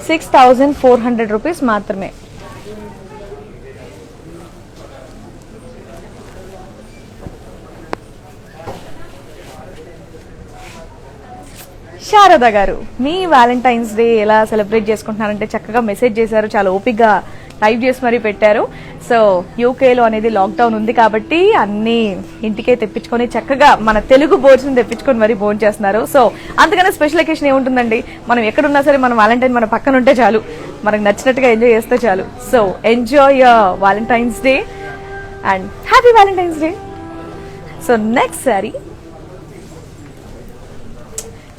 6400 రూపీస్ మాత్రమే. శారద గారు, మీ వ్యాలంటైన్స్ డే ఎలా సెలబ్రేట్ చేసుకుంటున్నారంటే చక్కగా మెసేజ్ చేశారు, చాలా ఓపిక్గా టైప్ చేసి మరీ పెట్టారు. సో యూకేలో అనేది లాక్డౌన్ ఉంది కాబట్టి అన్ని ఇంటికే తెప్పించుకొని చక్కగా మన తెలుగు భోజనం తెప్పించుకొని మరీ భోజనం చేస్తున్నారు. సో అంతకన్నా స్పెషల్ అకేషన్ ఏముంటుందండి, మనం ఎక్కడున్నా సరే మన వ్యాలంటైన్ మన పక్కన ఉంటే చాలు, మనకు నచ్చినట్టుగా ఎంజాయ్ చేస్తే చాలు. So enjoy your Valentine's day and happy Valentine's day. So next sorry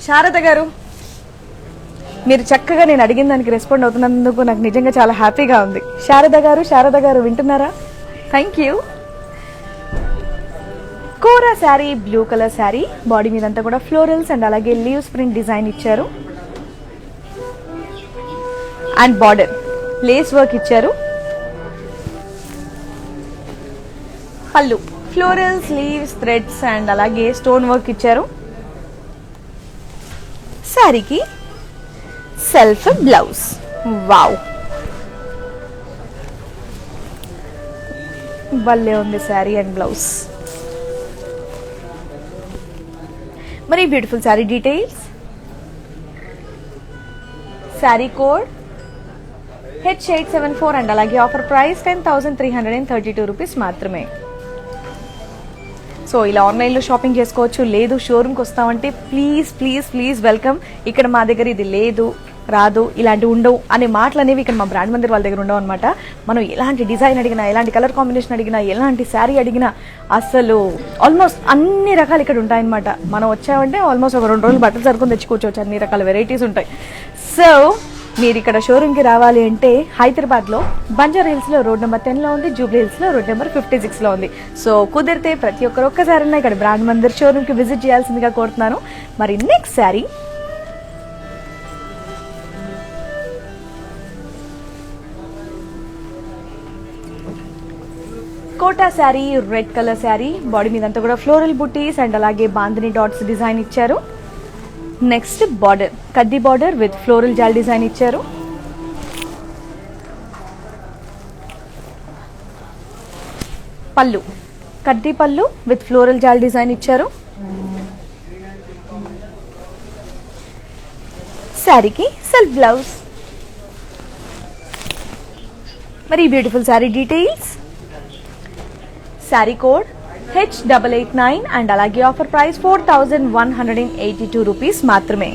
Sharada గారు, మీరు చక్కగా నేను అడిగిన దానికి రెస్పాండ్ అవుతున్నందుకు నాకు నిజంగా చాలా హ్యాపీగా ఉంది. శారద గారు వింటున్నారా? Thank you. కోరా sari, blue colour sari, body మీదంతా కూడా ఫ్లోరల్స్ అండ్ అలాగే లీవ్స్ ప్రింట్ డిజైన్ ఇచ్చారు అండ్ బార్డర్ లేస్ వర్క్ ఇచ్చారు. పళ్ళు ఫ్లోరల్స్, లీవ్స్, థ్రెడ్స్ అండ్ అలాగే స్టోన్ వర్క్ ఇచ్చారు. శారీకి సెల్ఫ్ బ్లౌజ్. వావ్, భలే ఉంది శారీ అండ్ బ్లౌజ్. మరి beautiful sari details. Sari code H874 and అలాగే ఆఫర్ ప్రైస్ 10,332 రూపీస్ మాత్రమే. సో ఇలా ఆన్లైన్లో షాపింగ్ చేసుకోవచ్చు, లేదు షోరూమ్కి వస్తామంటే ప్లీజ్ ప్లీజ్ ప్లీజ్ వెల్కమ్. ఇక్కడ మా దగ్గర ఇది లేదు, రాదు, ఇలాంటివి ఉండవు అనే మాటలు అనేవి ఇక్కడ మా బ్రాండ్ మందిర్ వాళ్ళ దగ్గర ఉండవు అనమాట. మనం ఎలాంటి డిజైన్ అడిగినా, ఎలాంటి కలర్ కాంబినేషన్ అడిగినా, ఎలాంటి శారీ అడిగినా అసలు ఆల్మోస్ట్ అన్ని రకాలు ఇక్కడ ఉంటాయన్నమాట. మనం వచ్చామంటే ఆల్మోస్ట్ ఒక 2 రోజులు బట్టలు సరుకుని తెచ్చుకోవచ్చు, అన్ని రకాల వెరైటీస్ ఉంటాయి. సో మీరు ఇక్కడ షోరూమ్కి రావాలి అంటే హైదరాబాద్లో బంజారా హిల్స్లో రోడ్ నెంబర్ 10లో ఉంది, జూబ్లీ హిల్స్లో రోడ్ నెంబర్ 56లో ఉంది. సో కుదిరితే ప్రతి ఒక్కరు ఒక్కసారైనా ఇక్కడ బ్రాండ్ మందిర్ షోరూమ్కి విజిట్ చేయాల్సిందిగా కోరుతున్నాను. మరి next sari Kota sari, red colour sari, body మీదంతా కూడా ఫ్లోరల్ బుటీస్ అండ్ అలాగే బాందిని డాట్స్ డిజైన్ ఇచ్చారు. నెక్స్ట్ బార్డర్ కడ్డీ బార్డర్ విత్ ఫ్లోరల్ జాల్ డిజైన్ ఇచ్చారు. పళ్ళు కడ్డీ పళ్ళు విత్ ఫ్లోరల్ జాల్ డిజైన్ ఇచ్చారు. శారీకి సెల్ఫ్ బ్లౌజ్. మరి beautiful sari details. Sari code H889 and అలాగే ఆఫర్ ప్రైస్ 4,182 రూపీస్ మాత్రమే.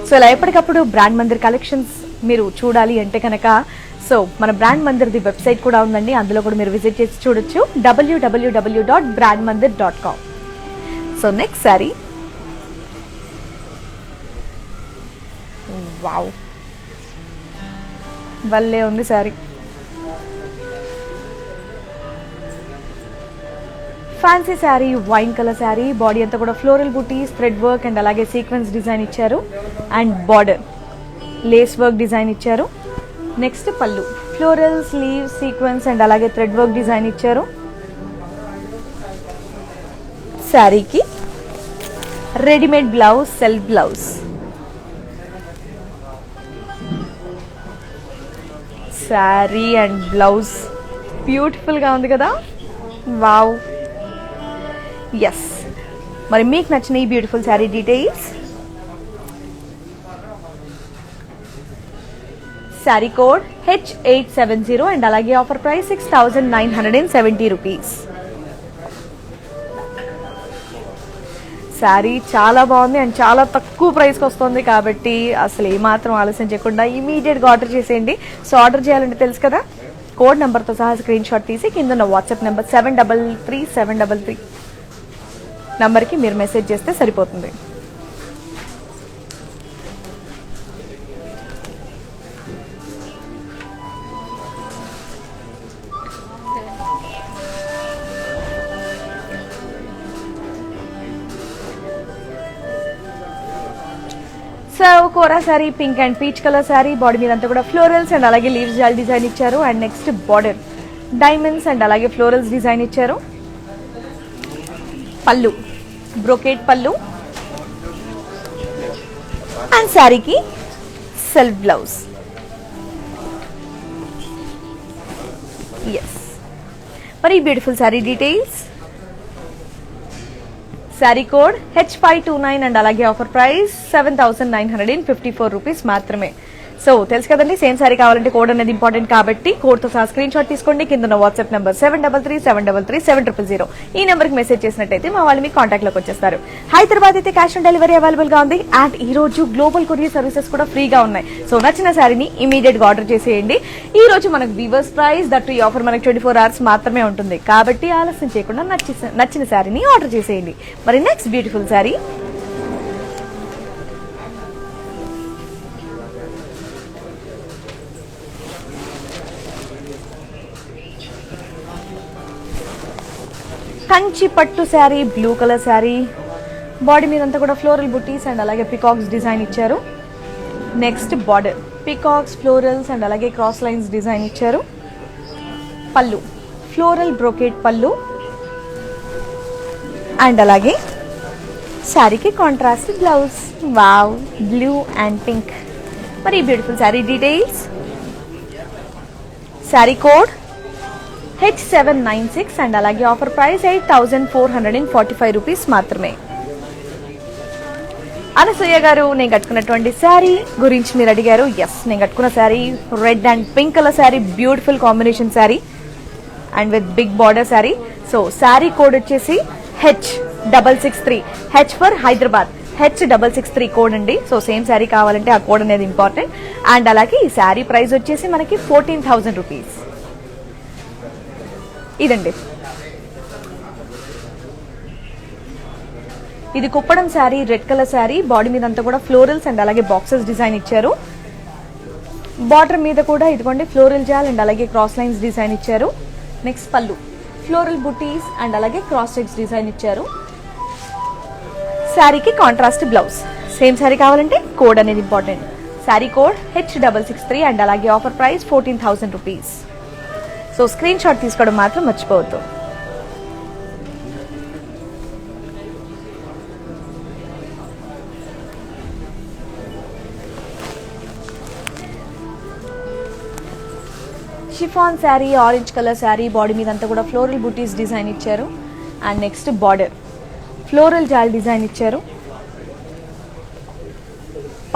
సో ఇలా ఎప్పటికప్పుడు బ్రాండ్ మందిర్ కలెక్షన్స్ మీరు చూడాలి అంటే కనుక సో మన బ్రాండ్ మందిర్ది వెబ్సైట్ కూడా ఉందండి, అందులో కూడా మీరు విజిట్ చేసి చూడొచ్చు, www.brandmandir.com. So next sari wow, భలే ఉంది sari. Fancy sari, wine colour sari, body అంతా కూడా floral buttis, thread work and అలాగే సీక్వెన్స్ డిజైన్ ఇచ్చారు and border lace work design ఇచ్చారు. నెక్స్ట్ పళ్ళు ఫ్లోరల్, స్లీవ్, సీక్వెన్స్ అండ్ అలాగే థ్రెడ్ వర్క్ డిజైన్ ఇచ్చారు. శారీకి readymade blouse, self blouse. Sari and blouse బ్యూటిఫుల్గా ఉంది కదా, వావ్. ఎస్, మరి మీకు నచ్చిన ఈ beautiful sari details. Sari code H870 and అలాగే ఆఫర్ ప్రైస్ 6,970 రూపీస్. శారీ చాలా బాగుంది అండ్ చాలా తక్కువ ప్రైస్కి వస్తుంది కాబట్టి అసలు ఏమాత్రం ఆలస్యం చేయకుండా ఇమీడియట్గా ఆర్డర్ చేసేయండి. సో ఆర్డర్ చేయాలంటే తెలుసు కదా, కోడ్ నెంబర్తో సహా స్క్రీన్ షాట్ తీసి కింద ఉన్న వాట్సాప్ నెంబర్ 733 నంబర్కి మీరు మెసేజ్ చేస్తే సరిపోతుంది. So kora sari pink and peach colour sari, body మీద అంతా కూడా ఫ్లోరల్స్ అండ్ అలాగే లీవ్స్ జాల్ డిజైన్ ఇచ్చారు. And next border diamonds and అలాగే ఫ్లోరల్స్ డిజైన్ ఇచ్చారు. పళ్ళు బ్రోకేట్ పళ్ళు అండ్ శారీకి సెల్ఫ్ బ్లౌజ్. ఎస్, మరి beautiful sari details. Sari code H529 and అలాగే ఆఫర్ ప్రైస్ 7,954 రూపీస్ మాత్రమే. సో తెలుసు కదండి, సేమ్ శారీ కావాలంటే కోడ్ అనేది ఇంపార్టెంట్ కాబట్టి కోడ్తో సహా స్క్రీన్ షాట్ తీసుకోండి. కింద వాట్సాప్ నెంబర్ 7337337000 ఈ నెంబర్కి మెసేజ్ చేసినట్టయితే మా వాళ్ళు మీ కాంటాక్ట్ లోకి వచ్చేస్తారు. హైదరాబాద్ అయితే క్యాష్ ఆన్ డెలివరీ అవైలబుల్ గా ఉంది. అండ్ ఈ రోజు గ్లోబల్ కొరియర్ సర్వీసెస్ కూడా ఫ్రీగా ఉన్నాయి. సో నచ్చిన శారీని ఇమీడియట్ గా ఆర్డర్ చేసేయండి. ఈ రోజు మనకు వీవర్స్ ప్రైస్ దట్టు ఈ ఆఫర్ మనకు 24 hours మాత్రమే ఉంటుంది కాబట్టి ఆలస్యం చేయకుండా నచ్చిన శారీని ఆర్డర్ చేసేయండి. మరి నెక్స్ట్ బ్యూటిఫుల్ శారీ కంచి పట్టు sari, blue colour sari, body మీద అంతా కూడా ఫ్లోరల్ బుటీస్ అండ్ అలాగే పికాక్స్ డిజైన్ ఇచ్చారు. Next border peacocks, florals and అలాగే క్రాస్ లైన్స్ డిజైన్ ఇచ్చారు. పళ్ళు ఫ్లోరల్ బ్రోకేట్ పళ్ళు అండ్ అలాగే శారీకి contrast blouse. Wow, blue and pink. మరి beautiful sari details. Sari code H796 and అలాగే ఆఫర్ ప్రైస్ 8,445 రూపీస్ మాత్రమే. అనసూయ గారు, నేను కట్టుకున్నటువంటి శారీ గురించి మీరు అడిగారు. ఎస్, నేను కట్టుకున్న sari red and pink colour sari, beautiful combination sari and with big border sari. So sari code వచ్చేసి H663, H for Hyderabad, H663 code అండి. సో సేమ్ శారీ కావాలంటే ఆ కోడ్ అనేది ఇంపార్టెంట్. అండ్ అలాగే ఈ శారీ ప్రైస్ వచ్చేసి మనకి 14,000 రూపీస్. ఇదండి, ఇది కుప్పడం sari, red colour sari, body మీద అంతా కూడా ఫ్లోరల్స్ అండ్ అలాగే బాక్సెస్ డిజైన్ ఇచ్చారు. బార్డర్ మీద కూడా ఇదిగోండి ఫ్లోరల్ జాల్ అండ్ అలాగే క్రాస్ లైన్స్ డిజైన్ ఇచ్చారు. నెక్స్ట్ పళ్ళు ఫ్లోరల్ బుటీస్ అండ్ అలాగే క్రాస్ చెక్స్ డిజైన్ ఇచ్చారు. శారీకి కాంట్రాస్ట్ బ్లౌజ్. సేమ్ శారీ కావాలంటే కోడ్ అనేది important. Sari code H663 and అలాగే offer price 14,000 rupees. So screen shot తీసుకోవడం మాత్రం మర్చిపోవద్దు. Chiffon sari, orange colour sari, body మీద అంతా కూడా ఫ్లోరల్ బుటీస్ డిజైన్ ఇచ్చారు. అండ్ నెక్స్ట్ బార్డర్ ఫ్లోరల్ జాల్ డిజైన్ ఇచ్చారు.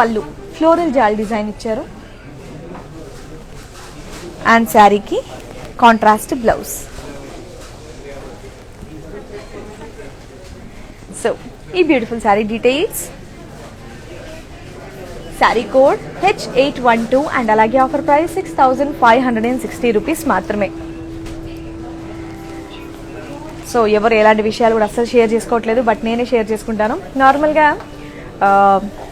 పళ్ళు ఫ్లోరల్ జాల్ డిజైన్ ఇచ్చారు. అండ్ శారీకి కాంట్రాస్ట్ బ్లౌజ్. సో ఈ beautiful sari details. Sari code H812 and అలాగే ఆఫర్ ప్రైస్ 6,560 రూపీస్ మాత్రమే. సో ఎవరు ఎలాంటి విషయాలు కూడా అస్సలు షేర్ చేసుకోవట్లేదు, బట్ నేనే షేర్ చేసుకుంటాను. నార్మల్గా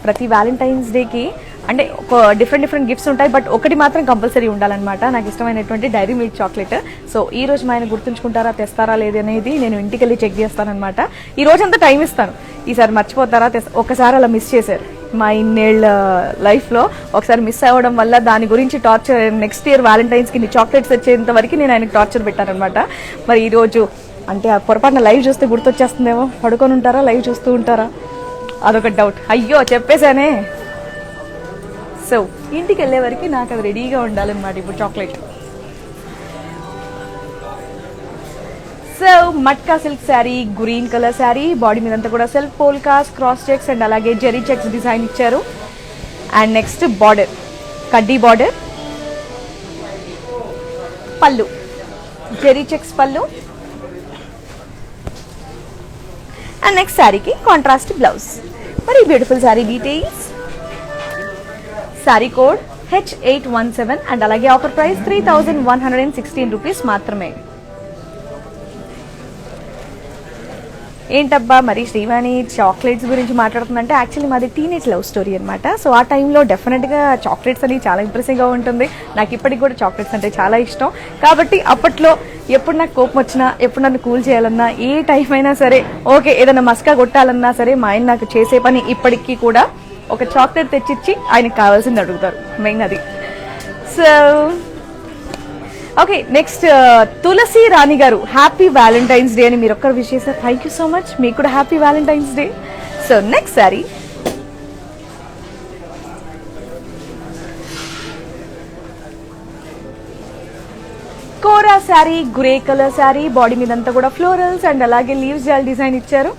ప్రతి వ్యాలంటైన్స్ డేకి అంటే ఒక డిఫరెంట్ గిఫ్ట్స్ ఉంటాయి, బట్ ఒకటి మాత్రం కంపల్సరీ ఉండాలన్నమాట. నాకు ఇష్టమైనటువంటి డైరీ మిల్క్ చాక్లెట్. సో ఈ రోజు మా ఆయన గుర్తుంచుకుంటారా, తెస్తారా లేదనేది నేను ఇంటికి వెళ్ళి చెక్ చేస్తానన్నమాట. ఈ రోజంతా టైం ఇస్తాను, ఈసారి మర్చిపోతారా ఒకసారి అలా మిస్ చేశారు మా ఇన్నేళ్ళ లైఫ్లో. ఒకసారి మిస్ అవ్వడం వల్ల దాని గురించి టార్చర్, నెక్స్ట్ ఇయర్ వ్యాలంటైన్స్కి నీ చాక్లెట్స్ వచ్చేంత వరకు నేను ఆయనకు టార్చర్ పెట్టానమాట. మరి ఈరోజు అంటే ఆ పొరపాటున లైవ్ చూస్తే గుర్తొచ్చేస్తుందేమో, పడుకొని ఉంటారా లైవ్ చూస్తూ ఉంటారా అదొక డౌట్. అయ్యో చెప్పేశానే. సో ఇంటికి వెళ్ళే వరకు నాకు అది రెడీగా ఉండాలన్నమాట ఇప్పుడు chocolate. So matka silk sari, green colour sari, body మీద అంతా కూడా self polkas, cross checks and అలాగే జెరీ చెక్స్ డిజైన్ ఇచ్చారు. అండ్ నెక్స్ట్ బార్డర్ కడ్డీ బార్డర్, పళ్ళు జెరీ చెక్స్ పళ్ళు అండ్ నెక్స్ట్ శారీకి కాంట్రాస్ట్ బ్లౌజ్. మరి beautiful sari details. Sari code H817 and అలాగే ఆఫర్ ప్రైస్ 3,116 రూపీస్ మాత్రమే. ఏంటబ్బా మరి శ్రీవాణి చాక్లెట్స్ గురించి మాట్లాడుతుందంటే, యాక్చువల్లీ మాది టీనేజ్ లవ్ స్టోరీ అనమాట. సో ఆ టైంలో డెఫినెట్గా చాక్లెట్స్ అనేవి చాలా ఇంప్రెసింగ్గా ఉంటుంది. నాకు ఇప్పటికి కూడా చాక్లెట్స్ అంటే చాలా ఇష్టం. కాబట్టి అప్పట్లో ఎప్పుడు నాకు కోపం వచ్చినా, ఎప్పుడు నన్ను కూల్ చేయాలన్నా, ఏ టైం అయినా సరే, ఓకే ఏదైనా మస్కా కొట్టాలన్నా సరే, మా ఆయన నాకు చేసే పని ఇప్పటికీ కూడా ఒక చాక్లెట్ తెచ్చిచ్చి ఆయనకు కావాల్సింది అడుగుతారు, మెయిన్ అది. సో ఓకే, నెక్స్ట్ తులసి రాణి గారు హ్యాపీ వ్యాలంటైన్స్ డే అని మీరు ఒక్కరు విష్ చేశారు. థ్యాంక్ యూ సో మచ్, మీకు కూడా happy Valentine's day. So next sorry కోరా sari, grey colour sari, body మీద అంతా కూడా ఫ్లోరల్స్ అండ్ అలాగే లీవ్స్ జాల్ డిజైన్ ఇచ్చారు.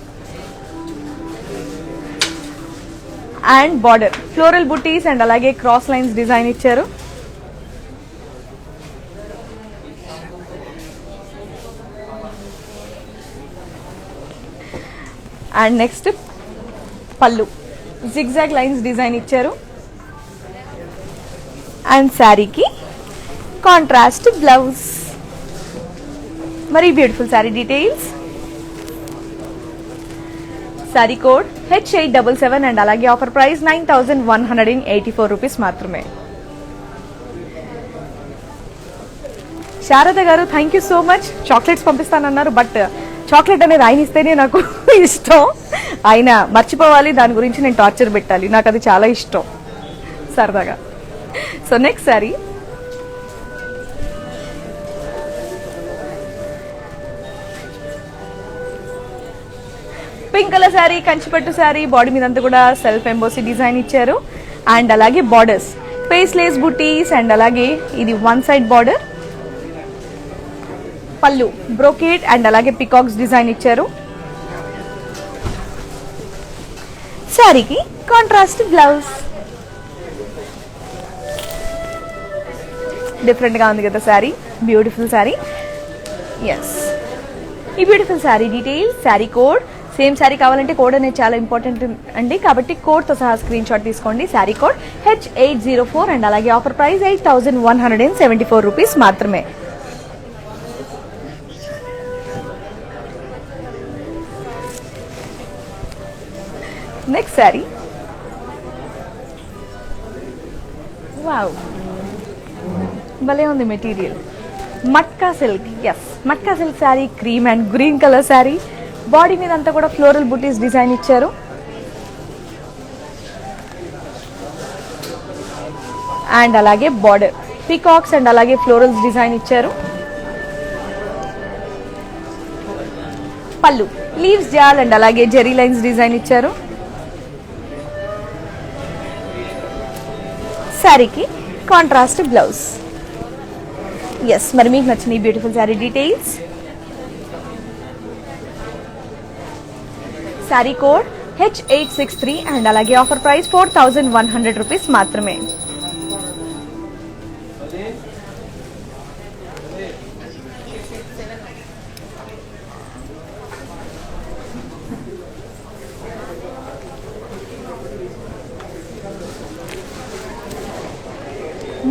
And border floral buttis and అలాగే క్రాస్ లైన్స్ డిజైన్ ఇచ్చారు. అండ్ నెక్స్ట్ పళ్ళు జిగ్జాగ్ లైన్స్ డిజైన్ ఇచ్చారు. అండ్ శారీకి కాంట్రాస్ట్ బ్లౌజ్. మరి beautiful sari details. Sari code H877 and అలాగే ఆఫర్ ప్రైస్ 9184 రూపీస్ మాత్రమే. శారద గారు thank you so much. Chocolates పంపిస్తానన్నారు, బట్ చాక్లెట్ అనేది ఆయన ఇస్తేనే నాకు ఇష్టం. ఆయన మర్చిపోవాలి, దాని గురించి నేను టార్చర్ పెట్టాలి, నాకు అది చాలా ఇష్టం సరదాగా. So next sari pink colour sari, కంచిపట్టు శారీ, బాడీ మీద అంతా కూడా సెల్ఫ్ ఎంబోసీ డిజైన్ ఇచ్చారు. అండ్ అలాగే బార్డర్స్ పేస్లేస్ బుటీస్ అండ్ అలాగే ఇది వన్ సైడ్ బార్డర్. పళ్ళు బ్రోకేట్ అండ్ అలాగే పికాక్స్ డిజైన్ ఇచ్చారు. శారీకి కాంట్రాస్ట్ బ్లౌజ్. డిఫరెంట్ గా ఉంది కదా శారీ, బ్యూటిఫుల్ శారీ. ఎస్, ఈ beautiful sari details, sari code. Same sari కావాలంటే కోడ్ అనేది చాలా ఇంపార్టెంట్ అండి, కాబట్టి కోడ్ తో సహా స్క్రీన్ షాట్ తీసుకోండి. శారీ కోడ్ H804 అండ్ అలాగే ఆఫర్ ప్రైస్ 8174 రూపీస్ మాత్రమే. నెక్స్ట్ శారీ వావ్, భలే ఉంది material. Matka silk. Yes, matka silk sari, cream and green colour sari, body మీద అంతా కూడా ఫ్లోరల్ బుటీస్ డిజైన్ ఇచ్చారు. అండ్ అలాగే బార్డర్ పీకాక్స్ అండ్ అలాగే ఫ్లోరల్స్ డిజైన్ ఇచ్చారు. పళ్ళు లీవ్స్ జాల్ అండ్ అలాగే జెరీ లైన్స్ డిజైన్ ఇచ్చారు. శారీకి కాంట్రాస్ట్ బ్లౌజ్. ఎస్, మరి మీకు నచ్చిన ఈ beautiful sari details. Sari code H863 and అలాగే ఆఫర్ ప్రైస్ 4100 రూపీస్ మాత్రమే.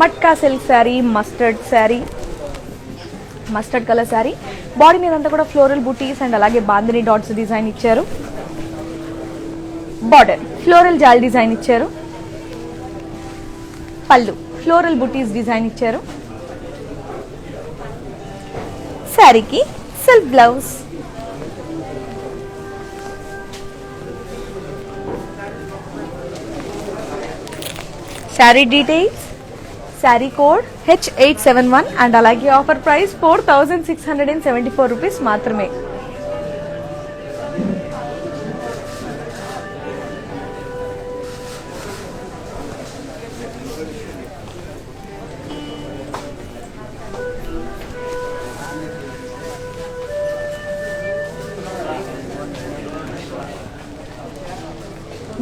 Matka silk sari, mustard colour sari, body మీద అంతా కూడా ఫ్లోరల్ బుటీస్ అండ్ అలాగే బాందిని డాట్స్ డిజైన్ ఇచ్చారు. బార్డర్ ఫ్లోరల్ జాల్ డిజైన్ ఇచ్చారు. పళ్ళు ఫ్లోరల్ బుటీస్ డిజైన్ ఇచ్చారు. శారీకి self blouse. Sari details, sari code H871 and అలాగే ఆఫర్ ప్రైస్ 4674 రూపీస్ మాత్రమే.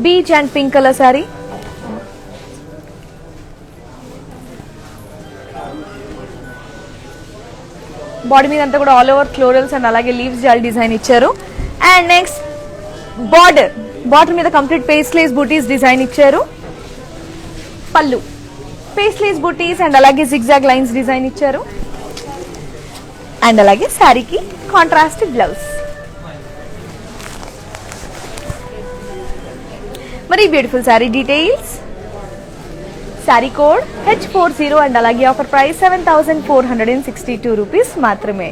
Beach and pink colour sari, body మీద అంతా కూడా ఆల్ ఓవర్ ఫ్లోరల్స్ అండ్ అలాగే లీవ్స్ జాల్ డిజైన్ ఇచ్చారు. అండ్ నెక్స్ట్ బార్డర్ మీద కంప్లీట్ పేస్లేస్ బూటీస్ డిజైన్ ఇచ్చారు. పళ్ళు పేస్లేస్ బూటీస్ అండ్ అలాగే జిగ్జాగ్ లైన్స్ డిజైన్ ఇచ్చారు. అండ్ అలాగే శారీకి కాంట్రాస్ట్ బ్లౌజ్. మరి beautiful sari details, sari code H40 and అలాగే ఆఫర్ ప్రైస్ 7462 రూపీస్ మాత్రమే.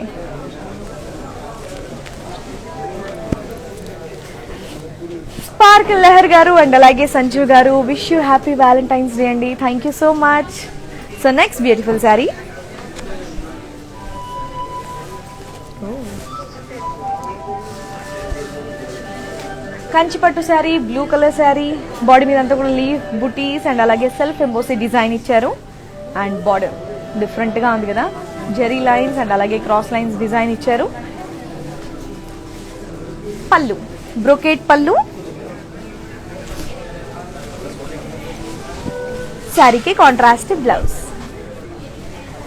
స్పా స్పార్కిల్ లహర్ గారు అండ్ అలాగే సంజు గారు wish you happy Valentine's day అండి. Thank you so much. So next beautiful sari, Kanchipattu sari, blue colour sari, body మీద అంతా కూడా లీఫ్ బుటీస్ అండ్ అలాగే సెల్ఫ్ ఎంబోసీ డిజైన్ ఇచ్చారు. అండ్ బార్డర్ డిఫరెంట్గా ఉంది కదా, జెరీ లైన్స్ అండ్ అలాగే క్రాస్ లైన్స్ డిజైన్ ఇచ్చారు. పళ్ళు బ్రోకేట్ పళ్ళు, శారీకి కాంట్రాస్ట్ బ్లౌజ్.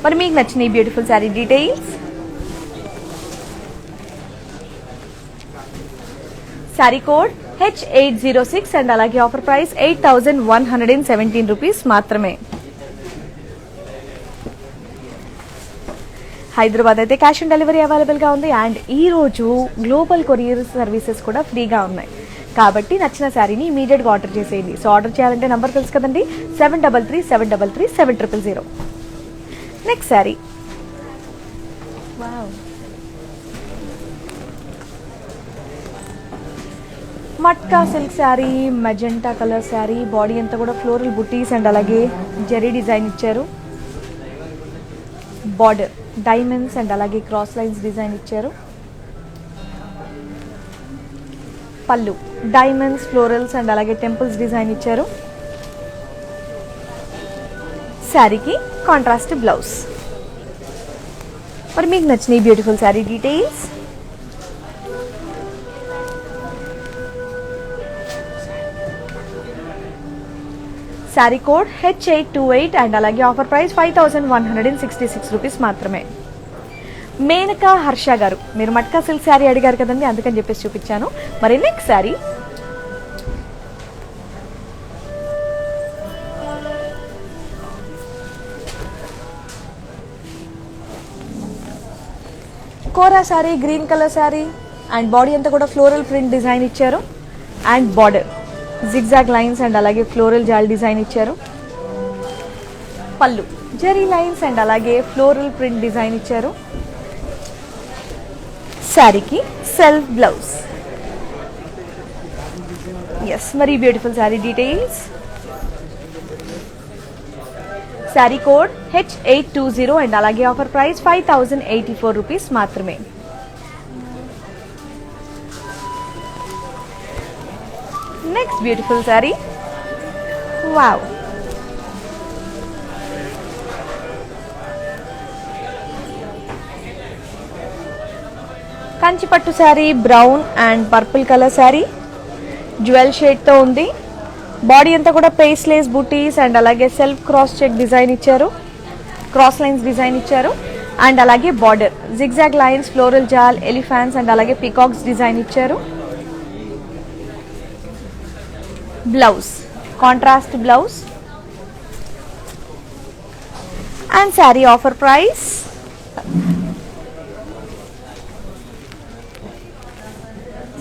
మరి మీకు నచ్చిన ఈ beautiful sari details, sari code H806 and అలాగే ఆఫర్ ప్రైస్ 8117 రూపీస్ మాత్రమే. హైదరాబాద్ అయితే క్యాష్ ఆన్ డెలివరీ అవైలబుల్గా ఉంది. అండ్ ఈ రోజు గ్లోబల్ కొరియర్ సర్వీసెస్ కూడా ఫ్రీగా ఉన్నాయి. కాబట్టి నచ్చిన శారీని ఇమీడియట్గా ఆర్డర్ చేసేయండి. సో ఆర్డర్ చేయాలంటే నంబర్ తెలుసు కదండి, 7337337000. Next sari, wow, matka silk sari, magenta colour sari, body అంతా కూడా ఫ్లోరల్ బుటీస్ అండ్ అలాగే జెరీ డిజైన్ ఇచ్చారు. బార్డర్ డైమండ్స్ అండ్ అలాగే క్రాస్ లైన్స్ డిజైన్ ఇచ్చారు. పళ్ళు డైమండ్స్, ఫ్లోరల్స్ అండ్ అలాగే టెంపుల్స్ డిజైన్ ఇచ్చారు. శారీకి కాంట్రాస్ట్ బ్లౌజ్. మరి మీకు నచ్చిన ఈ beautiful sari details, sari code H828 and అలాగే ఆఫర్ ప్రైస్ 5166 రూపీస్ మాత్రమే. మేనకా హర్ష గారు, మీరు మట్కా సిల్క్ శారీ అడిగారు కదండి, అందుకని చెప్పేసి చూపించాను. మరి next sari, kora sari, green colour sari and body అంతా కూడా ఫ్లోరల్ ప్రింట్ డిజైన్ ఇచ్చారు. And border zigzag lines and అలాగే ఫ్లోరల్ జాల్ డిజైన్ ఇచ్చారు. పళ్ళు జెరీ లైన్స్ అండ్ అలాగే ఫ్లోరల్ ప్రింట్ డిజైన్ ఇచ్చారు. శారీకి సెల్ఫ్ బ్లౌజ్. ఎస్, మరి beautiful sari details, sari code H820 and అలాగే ఆఫర్ ప్రైస్ 5084 రూపీస్ మాత్రమే. Next beautiful sari, wow, Kanchipattu sari, brown and purple colour sari, jewel షేడ్తో ఉంది. బాడీ అంతా కూడా పేస్లేస్ బుటీస్ అండ్ అలాగే సెల్ఫ్ క్రాస్ చెక్ డిజైన్ ఇచ్చారు, క్రాస్ లైన్స్ డిజైన్ ఇచ్చారు. అండ్ అలాగే border zigzag lines, floral jaal, elephants and అలాగే పీకాక్స్ డిజైన్ ఇచ్చారు. Blouse contrast blouse. And sari offer price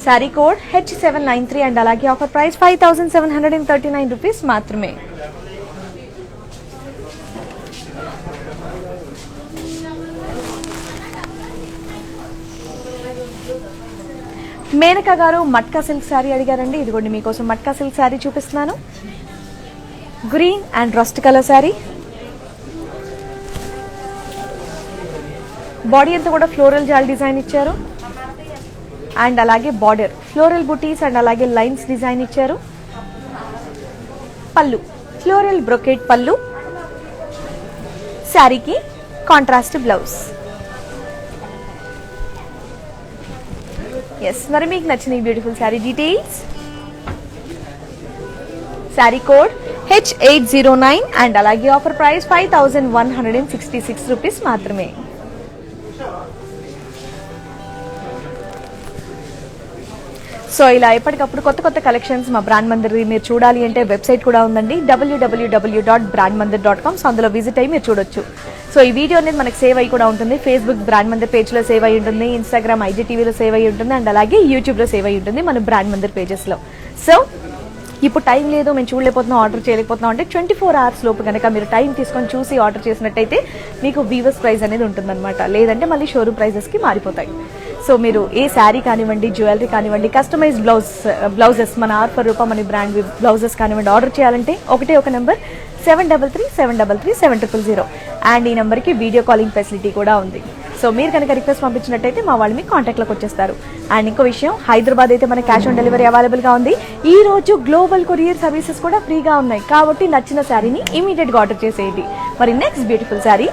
sari code H793 and అలాగే ఆఫర్ ప్రైస్ 5739 రూపీస్ మాత్రమే. మేనకా గారు matka silk sari అడిగారండి. ఇదిగోండి మీకోసం మట్కా సిల్క్ శారీ చూపిస్తున్నాను. Green and rust colour sari, body అంతా కూడా ఫ్లోరల్ జాల్ డిజైన్ ఇచ్చారు. అండ్ అలాగే బార్డర్ ఫ్లోరల్ బుటీస్ అండ్ అలాగే లైన్స్ డిజైన్ ఇచ్చారు. పళ్ళు ఫ్లోరల్ బ్రొకేట్ పళ్ళు, శారీకి కాంట్రాస్ట్ బ్లౌజ్. ఎస్, మరి మీకు నచ్చిన ఈ beautiful sari details, sari code H809 and అలాగే ఆఫర్ ప్రైస్ 5166 రూపీస్ మాత్రమే. సో ఇలా ఎప్పటికప్పుడు కొత్త కొత్త కలెక్షన్స్ మా బ్రాండ్ మందిర్ మీరు చూడాలి అంటే వెబ్సైట్ కూడా ఉందండి, www.brandmandir.com. సో అందులో విజిట్ అయ్యి మీరు చూడొచ్చు. సో ఈ వీడియో అనేది మనకు సేవ్ అయ్యి కూడా ఉంటుంది. ఫేస్బుక్ బ్రాండ్ మందిర్ పేజ్లో సేవ్ అయ్యి ఉంటుంది, ఇన్స్టాగ్రామ్ IGTVలో సేవ్ అయ్యి ఉంటుంది అండ్ అలాగే యూట్యూబ్లో సేవ్ అయ్యి ఉంటుంది మన బ్రాండ్ మందిర్ పేజెస్లో. సో ఇప్పుడు టైం లేదు, మేము చూడలేకపోతున్నాం, ఆర్డర్ చేయలేకపోతున్నాం అంటే 24 hours లోపు కనుక మీరు టైం తీసుకొని చూసి ఆర్డర్ చేసినట్టయితే మీకు వీవర్స్ ప్రైస్ అనేది ఉంటుందన్నమాట. లేదంటే మళ్ళీ షోరూమ్ ప్రైజెస్కి మారిపోతాయి. సో మీరు ఏ శారీ కానివ్వండి, జ్యువెలరీ కానివ్వండి, కస్టమైజ్డ్ బ్లౌజెస్ మన ఆర్ఫర్ రూపా మనీ బ్రాండ్ బ్లౌజెస్ కానివ్వండి ఆర్డర్ చేయాలంటే ఒకటే ఒక నెంబర్ 7337337000 అండ్ ఈ నెంబర్కి వీడియో కాలింగ్ ఫెసిలిటీ కూడా ఉంది. సో మీరు కనుక రిక్వెస్ట్ పంపించినట్టయితే మా వాళ్ళు మీ కాంటాక్ట్లోకి వచ్చేస్తారు. అండ్ ఇంకో విషయం, హైదరాబాద్ అయితే మన క్యాష్ ఆన్ డెలివరీ అవైలబుల్గా ఉంది. ఈ రోజు గ్లోబల్ కొరియర్ సర్వీసెస్ కూడా ఫ్రీగా ఉన్నాయి. కాబట్టి నచ్చిన శారీని ఇమీడియట్గా ఆర్డర్ చేసేయండి. మరి next beautiful sari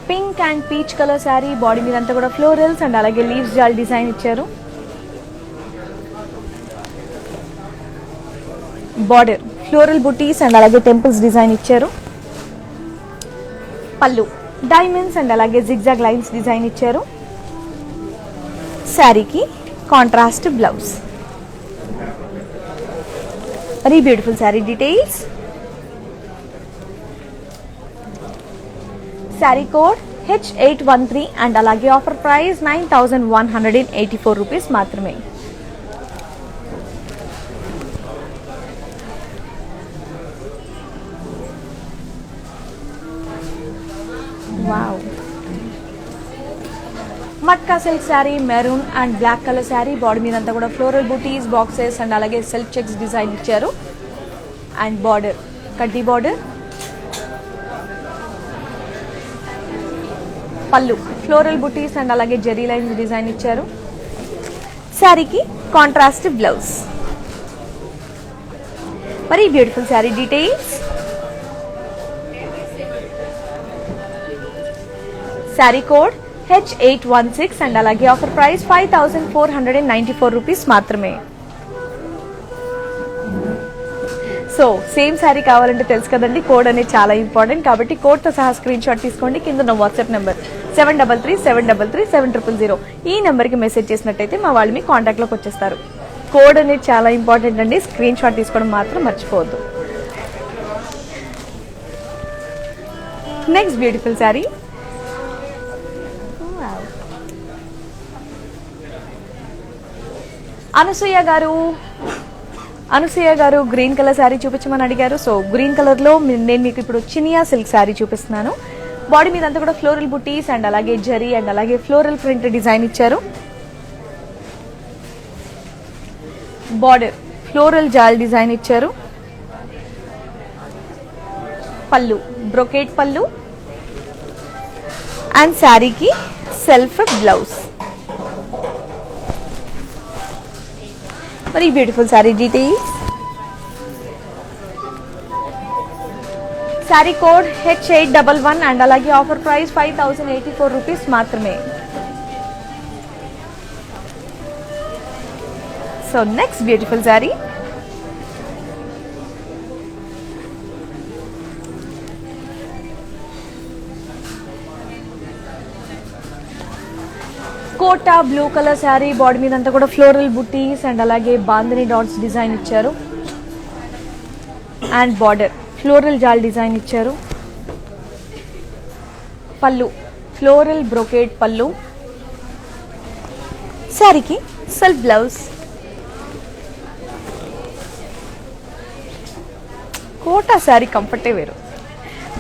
pink and peach colour sari. Body మీద అంతా కూడా ఫ్లోరల్స్ అండ్ అలాగే లీవ్స్ జాల్ డిజైన్ ఇచ్చారు. బార్డర్ ఫ్లోరల్ బుటీస్ అండ్ అలాగే టెంపుల్స్ డిజైన్ ఇచ్చారు. పళ్ళు డైమండ్స్ అండ్ అలాగే జిగ్జాగ్ లైన్స్ డిజైన్ ఇచ్చారు. శారీకి contrast blouse. Very beautiful sari details. Sari code H813 and అలాగే ఆఫర్ ప్రైస్ 9184 రూపీస్ మాత్రమే. Wow, matka silk sari maroon and black colour sari. Body మీద అంతా కూడా ఫ్లోరల్ బూటీస్, బాక్సెస్ అండ్ అలాగే సెల్ఫ్ చెక్స్ డిజైన్ ఇచ్చారు. అండ్ బార్డర్ కడ్డీ బార్డర్. పళ్ళు ఫ్లోరల్ బుటీస్ అండ్ అలాగే జెరీ లైన్స్ డిజైన్ ఇచ్చారు. శారీకి కాంట్రాస్ట్ బ్లౌజ్. మరి beautiful sari details. Sari code H816 and అలాగే ఆఫర్ ప్రైస్ 5494 రూపీస్ మాత్రమే. సో సేమ్ శారీ కావాలంటే తెలుసు కదండి, కోడ్ అనేది చాలా ఇంపార్టెంట్. కాబట్టి కోడ్తో సహా స్క్రీన్ షాట్ తీసుకోండి. కింద ఉన్న వాట్సాప్ నెంబర్ 7337337000 ఈ నెంబర్కి మెసేజ్ చేసినట్టయితే మా వాళ్ళు మీ కాంటాక్ట్లోకి వచ్చేస్తారు. కోడ్ అనేది చాలా ఇంపార్టెంట్ అండి, స్క్రీన్ షాట్ తీసుకోవడం మాత్రం మర్చిపోవద్దు. నెక్స్ట్ బ్యూటిఫుల్ శారీ అనసూయ గారు గ్రీన్ కలర్ శారీ చూపించమని అడిగారు. సో గ్రీన్ కలర్ లో నేను మీకు ఇప్పుడు చినియా సిల్క్ శారీ చూపిస్తున్నాను. బాడీ మీద అంతా కూడా ఫ్లోరల్ బుటీస్ అండ్ అలాగే జరీ అండ్ అలాగే ఫ్లోరల్ ప్రింట్ డిజైన్ ఇచ్చారు. బార్డర్ ఫ్లోరల్ జాల్ డిజైన్ ఇచ్చారు. పళ్ళు బ్రొకేట్ పళ్ళు అండ్ శారీకి self blouse. Very beautiful sari details. Sari code H811 and అలాగే ఆఫర్ ప్రైస్ 5084 రూపీస్ మాత్రమే. So next beautiful sari Kota blue colour sari. Body మీద అంతా కూడా ఫ్లోరల్ బుటీస్ అండ్ అలాగే బాందిని డాట్స్ డిజైన్ ఇచ్చారు. అండ్ బార్డర్ ఫ్లోరల్ జాల్ డిజైన్ ఇచ్చారు. పళ్ళు ఫ్లోరల్ బ్రొకేట్ పళ్ళు. శారీకి సెల్ఫ్ బ్లౌజ్. కోటా శారీ కంఫర్టే వేరు.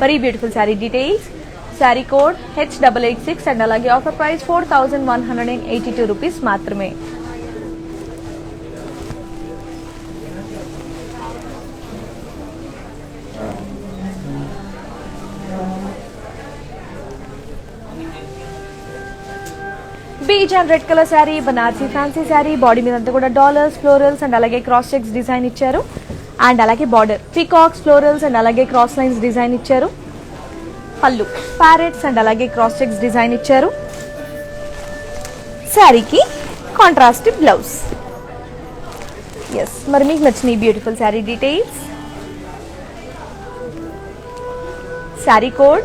Very beautiful sari details. Sari code H886 and అలాగే ఆఫర్ ప్రైస్ 4182 రూపీస్ మాత్రమే. Beach and red colour sari Banarasi fancy sari. Body మీద అంతా కూడా డాలర్స్ ఫ్లోరల్స్ అండ్ అలాగే క్రాస్ చెక్స్ డిజైన్ ఇచ్చారు. అండ్ అలాగే బార్డర్ పీకాక్స్ ఫ్లోరల్స్ అండ్ అలాగే క్రాస్ లైన్స్ డిజైన్ ఇచ్చారు. పళ్ళు ప్యారెట్స్ అండ్ అలాగే క్రాస్ చెక్స్ డిజైన్ ఇచ్చారు. శారీకి కాంట్రాస్ట్ బ్లౌజ్. ఎస్, మరి మీకు నచ్చిన ఈ beautiful sari details. Sari code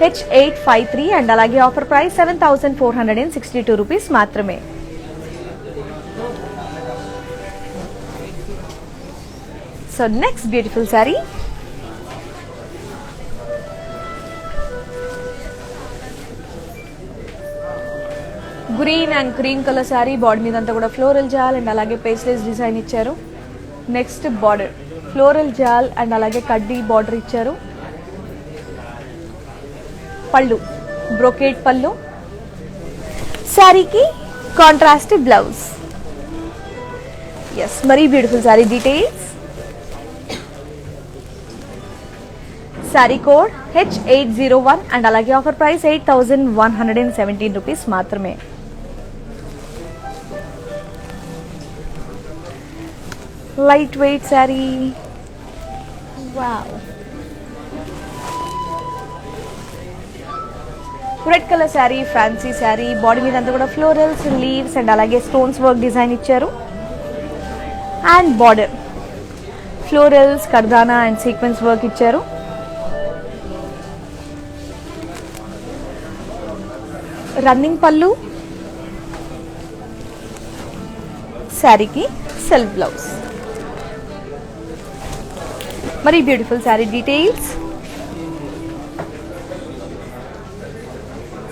H853 and అలాగే ఆఫర్ ప్రైస్ 7462 రూపీస్ మాత్రమే. So next beautiful sari green and cream colour sari. Body మీద అంతా కూడా ఫ్లోరల్ జాల్ అండ్ అలాగే పేస్టల్స్ డిజైన్ ఇచ్చారు. నెక్స్ట్ బార్డర్ ఫ్లోరల్ జాల్ అండ్ అలాగే కడ్డీ బార్డర్ ఇచ్చారు. పళ్ళు బ్రోకేడ్ పళ్ళు, శారీకి కాంట్రాస్ట్ బ్లౌజ్. ఎస్, మరీ beautiful sari details. Sari code H801 and అలాగే ఆఫర్ ప్రైస్ 8,117 రూపీస్ మాత్రమే. Light weight sari, wow. Red colour sari, fancy sari, body మీద అంతా కూడా ఫ్లోరల్స్, లీవ్స్ అండ్ అలాగే స్టోన్స్ వర్క్ డిజైన్ ఇచ్చారు. And border florals, kardana and sequence work ఇచ్చారు. రన్నింగ్ పళ్ళు, శారీకి సెల్ఫ్ బ్లౌజ్. మరి beautiful sari details.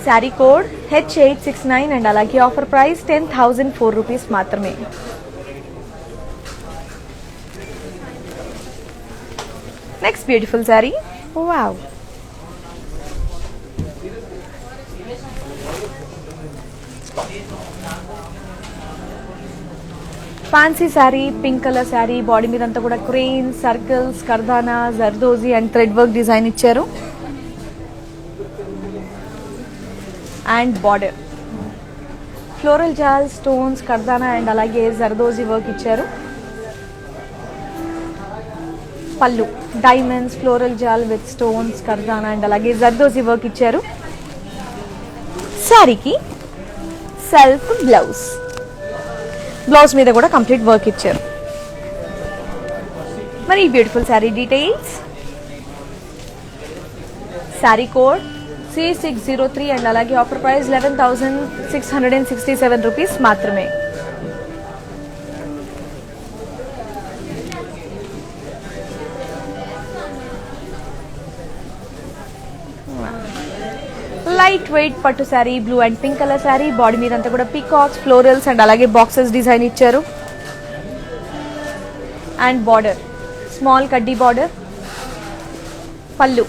Sari code H869 and అలాగే ఆఫర్ ప్రైస్ 10,004 రూపీస్ మాత్రమే. Next beautiful sari, wow. Fancy sari, pink colour sari, body మీద అంతా కూడా crane, circles, kardana, zardozi and thread work design ఇచ్చారు. And border floral jaal, stones, kardana and అలాగే జర్దోజీ వర్క్ ఇచ్చారు. Pallu diamonds, floral jaal with stones, kardana and అలాగే zardozi work ఇచ్చారు. శారీకి సెల్ఫ్ బ్లౌజ్. బ్లౌజ్ మీద కూడా కంప్లీట్ వర్క్ ఇచ్చారు. మరి beautiful sari details. Sari code C603 and అలాగే ఆఫర్ ప్రైస్ 11,667 రూపీస్ మాత్రమే. లైట్ వెయిట్ పట్టు sari, blue and pink colour sari, body మీద అంతా కూడా పీకాక్స్, ఫ్లోరల్స్ అండ్ అలాగే బాక్సెస్ డిజైన్ ఇచ్చారు. అండ్ బార్డర్ స్మాల్ కడ్డీ బార్డర్. పళ్ళు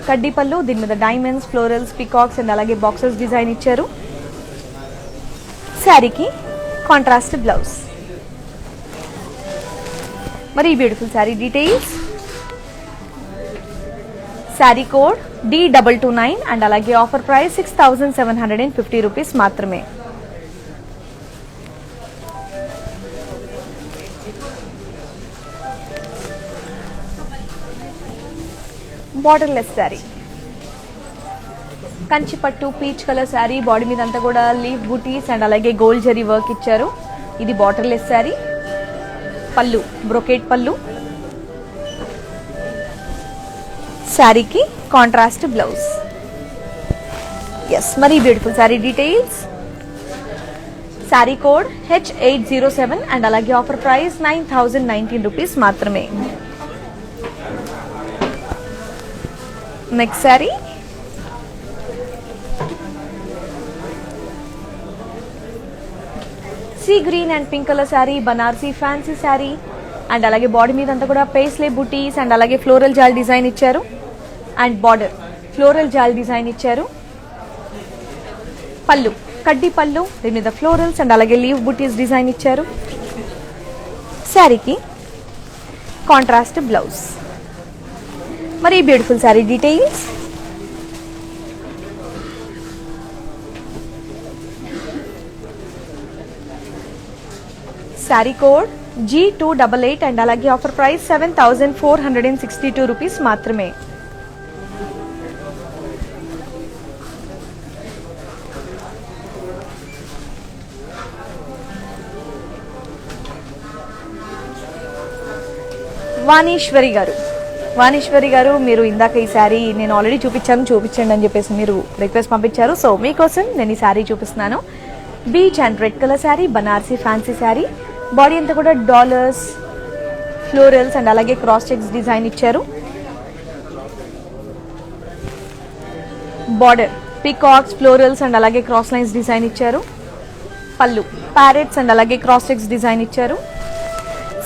కడ్డీ పళ్ళు, దీని మీద డైమండ్స్, ఫ్లోరల్స్, పీకాక్స్ అండ్ అలాగే బాక్సెస్ డిజైన్ ఇచ్చారు. శారీకి కాంట్రాస్ట్ బ్లౌజ్. మరి beautiful sari details. Sari code D229 and అలాగే ఆఫర్ ప్రైస్ 6,750 రూపీస్ మాత్రమే. బార్డర్లెస్ శారీ, కంచిపట్టు పీచ్ కలర్ శారీ, బాడీ మీద అంతా కూడా లీఫ్ బూటీస్ అండ్ అలాగే గోల్డ్ జరీ వర్క్ ఇచ్చారు. ఇది బార్డర్లెస్ శారీ. పళ్ళు బ్రోకేడ్ పళ్ళు, శారీకి కాంట్రాస్ట్ బ్లౌజ్. ఎస్, మరి beautiful sari details. Sari code H807 and అలాగే ఆఫర్ ప్రైస్ 9,019 రూపీస్ మాత్రమే. Next sari, sea green and pink colour sari, Banarasi fancy sari and అలాగే బాడీ మీద అంతా కూడా పేస్లే బుటీస్ అండ్ అలాగే ఫ్లోరల్ జాల్ డిజైన్ ఇచ్చారు. అండ్ బార్డర్ ఫ్లోరల్ జాల్ డిజైన్ ఇచ్చారు. పళ్ళు కడ్డీ పళ్ళు, దీని మీద ఫ్లోరల్స్ అండ్ అలాగే లీవ్ బుటీస్ డిజైన్ ఇచ్చారు. శారీకి కాంట్రాస్ట్ బ్లౌజ్. మరి beautiful sari details. Sari code G288 and అలాగే ఆఫర్ ప్రైస్ 7,462 రూపీస్ మాత్రమే. వాణీశ్వరి గారు మీరు ఇందాక ఈ శారీ నేను ఆల్రెడీ చూపించండి అని చెప్పేసి మీరు రిక్వెస్ట్ పంపించారు. సో మీకోసం నేను ఈ శారీ చూపిస్తున్నాను. Beach and red colour sari, Banarasi fancy sari, body అంతా కూడా డాలర్స్, ఫ్లోరల్స్ అండ్ అలాగే క్రాస్ చెక్స్ డిజైన్ ఇచ్చారు. బార్డర్ పీకాక్స్, ఫ్లోరల్స్ అండ్ అలాగే క్రాస్ లైన్స్ డిజైన్ ఇచ్చారు. పళ్ళు ప్యారెట్స్ అండ్ అలాగే క్రాస్ చెక్స్ డిజైన్ ఇచ్చారు.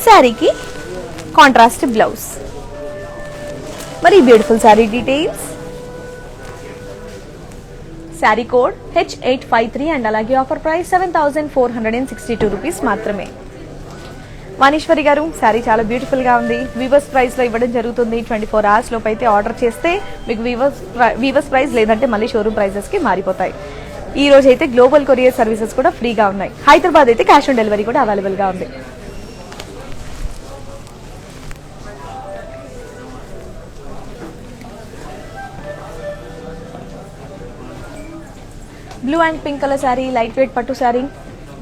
శారీకి కాంట్రాస్ట్ బ్లౌజ్. మరి beautiful sari details. Sari code H853 and అలాగే ఆఫర్ ప్రైస్ 7462 రూపీస్ మాత్రమే. వాణీశ్వరి గారు, శారీ చాలా బ్యూటిఫుల్ గా ఉంది. వీవర్స్ ప్రైస్ లో ఇవ్వడం జరుగుతుంది. 24 hours లోపు అయితే ఆర్డర్ చేస్తే మీకు వీవర్స్ ప్రైస్ లేదంటే మళ్ళీ షోరూమ్ ప్రైజెస్ కి మారిపోతాయి. ఈ రోజు అయితే గ్లోబల్ కొరియర్ సర్వీసెస్ కూడా ఫ్రీగా ఉన్నాయి. హైదరాబాద్ అయితే క్యాష్ ఆన్ డెలివరీ కూడా అవైలబుల్ గా ఉంది. Blue and pink colour sari, light weight పట్టు శారీ.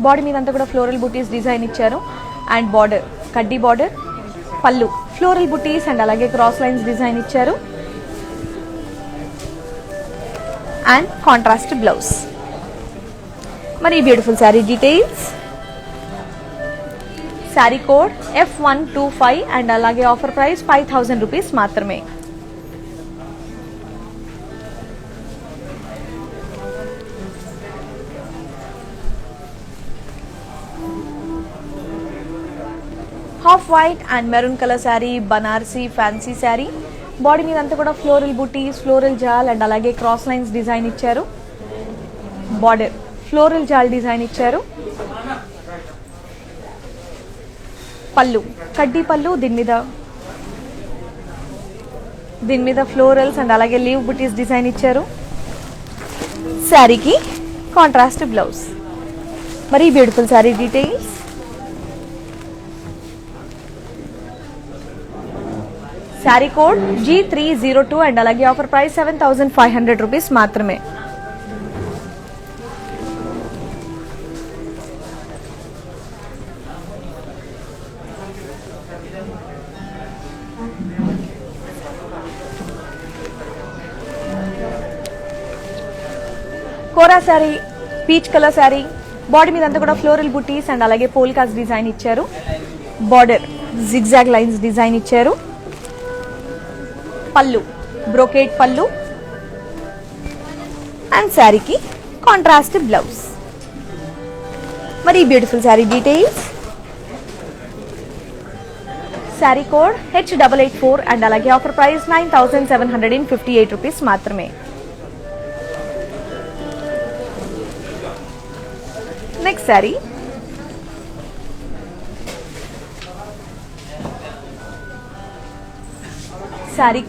బాడీ మీద అంతా కూడా ఫ్లోరల్ బుటీస్ డిజైన్ ఇచ్చారు అండ్ బార్డర్ కడ్డీ బార్డర్, పళ్ళు ఫ్లోరల్ బుటీస్ అండ్ అలాగే క్రాస్ లైన్స్ డిజైన్ ఇచ్చారు అండ్ కాంట్రాస్ట్ బ్లౌజ్. మరి beautiful sari details. Sari code F125 and అలాగే ఆఫర్ ప్రైస్ 5000 రూపీస్ మాత్రమే. Half white and maroon colour sari, Banarasi fancy sari. Body మీద అంతా కూడా ఫ్లోరల్ బుటీస్, ఫ్లోరల్ జాల్ అండ్ అలాగే క్రాస్ లైన్స్ డిజైన్ ఇచ్చారు. బార్డర్ ఫ్లోరల్ జాల్ డిజైన్ ఇచ్చారు. పళ్ళు కడ్డీ పళ్ళు, దీని మీద ఫ్లోరల్స్ అండ్ అలాగే లీవ్ బుటీస్ డిజైన్ ఇచ్చారు. శారీకి కాంట్రాస్ట్ బ్లౌజ్. మరి beautiful sari details. Sari code G302 and అలాగే ఆఫర్ ప్రైస్ 7500 రూపీస్ మాత్రమే. Kora sari, peach colour sari. Body మీద అంతా కూడా ఫ్లోరల్ బుటీస్ అండ్ అలాగే పోల్కాస్ డిజైన్ ఇచ్చారు. బార్డర్ జిగ్జాగ్ లైన్స్ డిజైన్ ఇచ్చారు. పళ్ళు బ్రోకేడ్ పళ్ళు అండ్ శారీకి కాంట్రాస్ట్ బ్లౌజ్. మరి beautiful sari details. Sari code H884 and అలాగే ఆఫర్ ప్రైస్ 9758 రూపీస్ మాత్రమే. నెక్స్ట్ శారీ. శారీ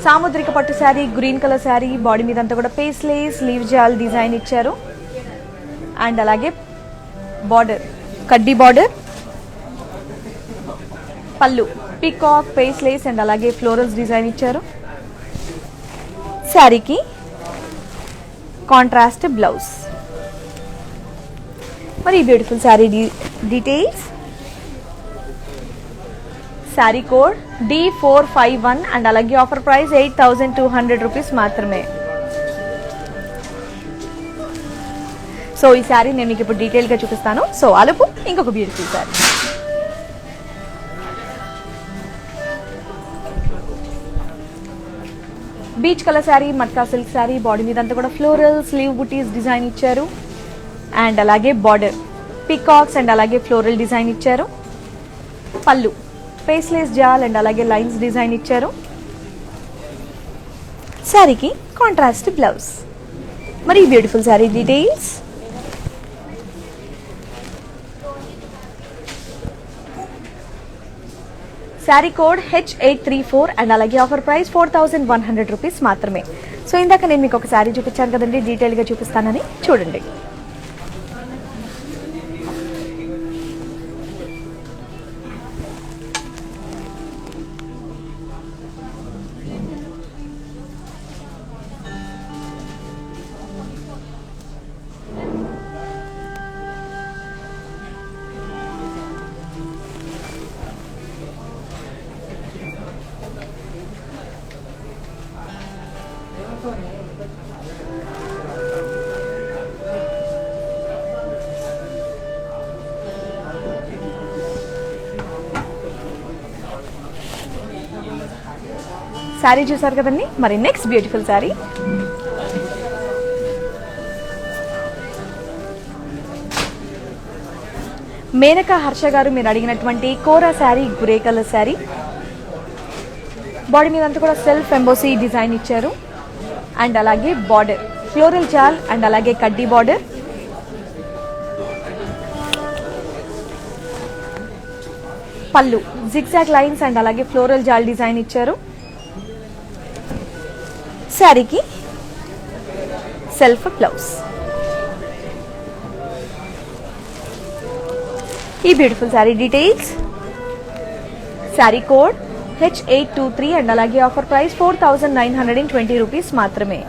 సాముద్రిక పట్టు sari, green colour sari. Body మీద అంతా కూడా పేస్లే స్లీవ్ జాల్ డిజైన్ ఇచ్చారు అండ్ అలాగే బార్డర్ కడ్డీ బార్డర్, పళ్ళు పీకాక్ పేస్లేస్ అండ్ అలాగే ఫ్లోరల్స్ డిజైన్ ఇచ్చారు. శారీకి కాంట్రాస్ట్ బ్లౌజ్. మరి beautiful sari details. Sari code D451 and అలాగే ఆఫర్ ప్రైస్ 8200 రూపీస్ మాత్రమే. సో ఈ శారీ నేను మీకు ఇప్పుడు డీటెయిల్ గా చూపిస్తాను. సో అలుపు ఇంకొక beautiful sari. Beach colour sari, matka silk sari. Body మీద అంతా కూడా ఫ్లోరల్ స్లీవ్ బుటీస్ డిజైన్ ఇచ్చారు అండ్ అలాగే బార్డర్ పీకాక్స్ అండ్ అలాగే ఫ్లోరల్ డిజైన్ ఇచ్చారు. పళ్ళు పేస్లేస్ జాల్ అండ్ అలాగే లైన్స్ డిజైన్ ఇచ్చారు. శారీకి కాంట్రాస్ట్ బ్లౌజ్. మరి beautiful sari details. Sari code H834 and అలాగే ఆఫర్ ప్రైస్ 4100 రూపీస్ మాత్రమే. సో ఇందాక నేను మీకు ఒక శారీ చూపించాను కదండి, డీటెయిల్ గా చూపిస్తానని చూడండి. శారీ చూసారు కదండి. మరి నెక్స్ట్ బ్యూటిఫుల్ శారీ. మేనకా హర్ష గారు మీరు అడిగినటువంటి kora sari, grey colour sari. Body మీద అంతా కూడా సెల్ఫ్ ఎంబోసీ డిజైన్ ఇచ్చారు అండ్ అలాగే బార్డర్ ఫ్లోరల్ జాల్ అండ్ అలాగే కడ్డీ border. Pallu zigzag lines and అలాగే ఫ్లోరల్ జాల్ డిజైన్ ఇచ్చారు. శారీకి సెల్ఫ్ బ్లౌజ్. ఈ beautiful sari details. Sari code H823 and అలాగే ఆఫర్ ప్రైస్ 4920 రూపీస్ మాత్రమే.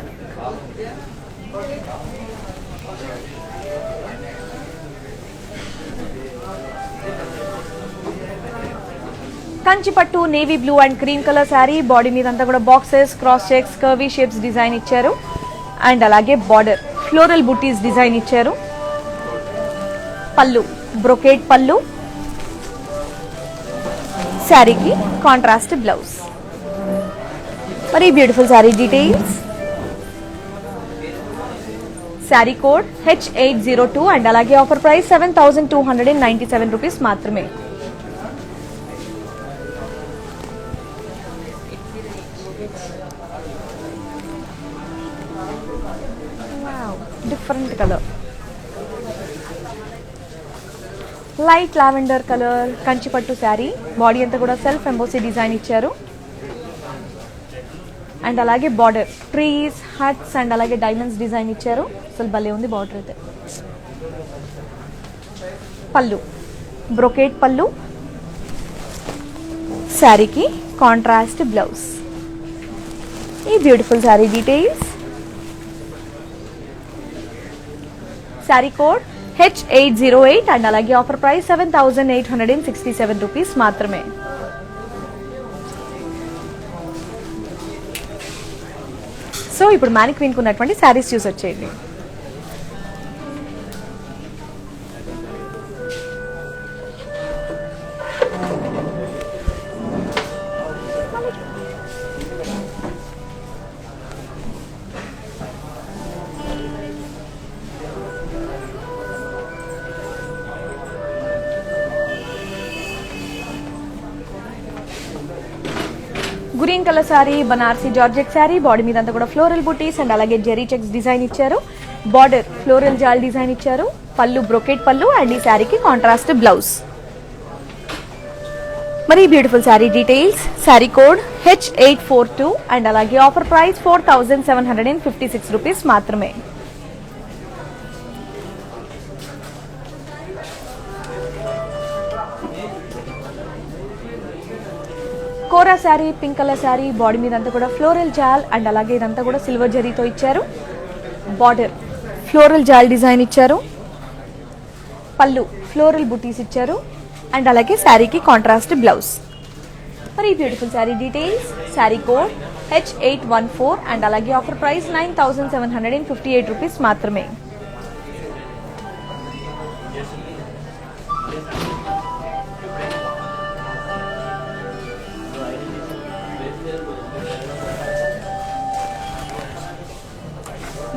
Kanchipattu navy blue and cream colour sari. Body మీద అంతా కూడా boxes, cross checks, curvy shapes design ఇచ్చారు అండ్ అలాగే బార్డర్ ఫ్లోరల్ బుటీస్ డిజైన్ ఇచ్చారు. పళ్ళు బ్రొకేట్ పళ్ళు. శారీకి కాంట్రాస్ట్ బ్లౌజ్. మరి beautiful sari details. Sari code H802 and అలాగే ఆఫర్ ప్రైస్ 7297 రూపీస్ మాత్రమే. Different colour, light lavender colour Kanchipattu sari. Body అంతా కూడా సెల్ఫ్ ఎంబోసీ డిజైన్ ఇచ్చారు అండ్ అలాగే బార్డర్ ట్రీస్, హట్స్ అండ్ అలాగే డైమండ్స్ డిజైన్ ఇచ్చారు. అసలు భలే ఉంది బార్డర్ అయితే. పళ్ళు బ్రొకేట్ పళ్ళు. శారీకి కాంట్రాస్ట్ బ్లౌజ్. ఈ beautiful sari details. Sari code H808 and అలాగే ఆఫర్ ప్రైస్ 7867 రూపీస్ మాత్రమే. సో ఇప్పుడు మ్యానిక్వీన్ కు ఉన్నటువంటి శారీస్ చూసి వచ్చేయండి. Green colour sari, Banarasi georgette sari. Body మీద అంతా కూడా ఫ్లోరల్ బుటీస్ అండ్ అలాగే జెరీ చెక్స్ డిజైన్ ఇచ్చారు. బార్డర్ ఫ్లోరల్ జాల్ డిజైన్ ఇచ్చారు. పళ్ళు బ్రొకెట్ పళ్ళు అండ్ ఈ శారీకి కాంట్రాస్ట్ బ్లౌజ్. మరి beautiful sari details. Sari code H842 and అలాగే ఆఫర్ ప్రైస్ 4756 రూపీస్ మాత్రమే. Kora sari, pink colour sari. Body మీద అంతా కూడా ఫ్లోరల్ జాల్ అండ్ అలాగే ఇదంతా కూడా సిల్వర్ జరీతో ఇచ్చారు. బార్డర్ ఫ్లోరల్ జాల్ డిజైన్ ఇచ్చారు. పళ్ళు ఫ్లోరల్ బుటీస్ ఇచ్చారు అండ్ అలాగే శారీకి కాంట్రాస్ట్ బ్లౌజ్. మరి beautiful sari details. Sari code H814 and అలాగే ఆఫర్ ప్రైస్ 9758 రూపీస్ మాత్రమే.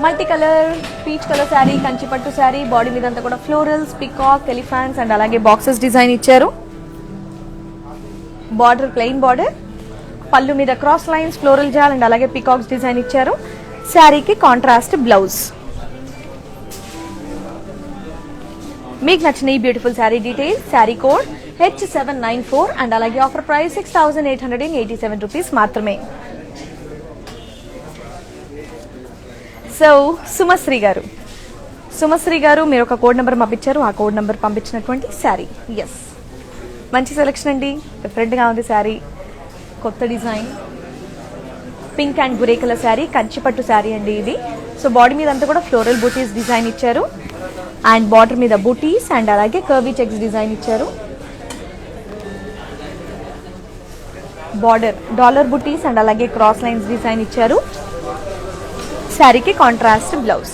Multi colour peach colour sari, కంచిపట్టు శారీ. బాడీ మీద అంతా కూడా ఫ్లోరల్స్, పికాక్, ఎలిఫాంట్స్ అండ్ అలాగే బాక్సెస్ డిజైన్ ఇచ్చారు. Border plain border. పళ్ళు మీద క్రాస్ లైన్స్, ఫ్లోరల్ జాల్ అండ్ అలాగే పికాక్స్ డిజైన్ ఇచ్చారు. శారీకి కాంట్రాస్ట్ బ్లౌజ్. మీకు నచ్చిన ఈ beautiful sari details. Sari code H794 and అలాగే ఆఫర్ ప్రైస్ 6887 రూపీస్ మాత్రమే. సో సుమశ్రీ గారు మీరు ఒక కోడ్ నెంబర్ పంపించారు. ఆ కోడ్ నెంబర్ పంపించినటువంటి శారీ. ఎస్, మంచి సెలెక్షన్ అండి. డిఫరెంట్గా ఉంది శారీ, కొత్త design. Pink and grey colour sari, కంచిపట్టు శారీ అండి ఇది. సో బాడీ మీద అంతా కూడా ఫ్లోరల్ బూటీస్ డిజైన్ ఇచ్చారు అండ్ బార్డర్ మీద బూటీస్ అండ్ అలాగే కర్వీ చెక్స్ డిజైన్ ఇచ్చారు. బార్డర్ డాలర్ బూటీస్ అండ్ అలాగే క్రాస్ లైన్స్ డిజైన్ ఇచ్చారు. శారీకి కాంట్రాస్ట్ బ్లౌజ్.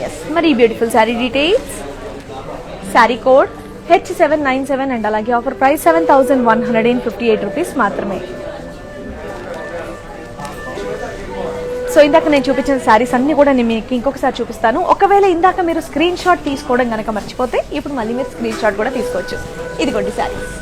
ఎస్, మరి beautiful sari details. Sari code H797 and అలాగే ఆఫర్ ప్రైస్ 7158 రూపీస్ మాత్రమే. సో ఇందాక నేను చూపించిన శారీస్ అన్ని కూడా నేను మీకు ఇంకొకసారి చూపిస్తాను. ఒకవేళ ఇందాక మీరు స్క్రీన్ షాట్ తీసుకోవడం కనుక మర్చిపోతే ఇప్పుడు మళ్ళీ మీరు స్క్రీన్ షాట్ కూడా తీసుకోవచ్చు. ఇదిగోండి శారీస్.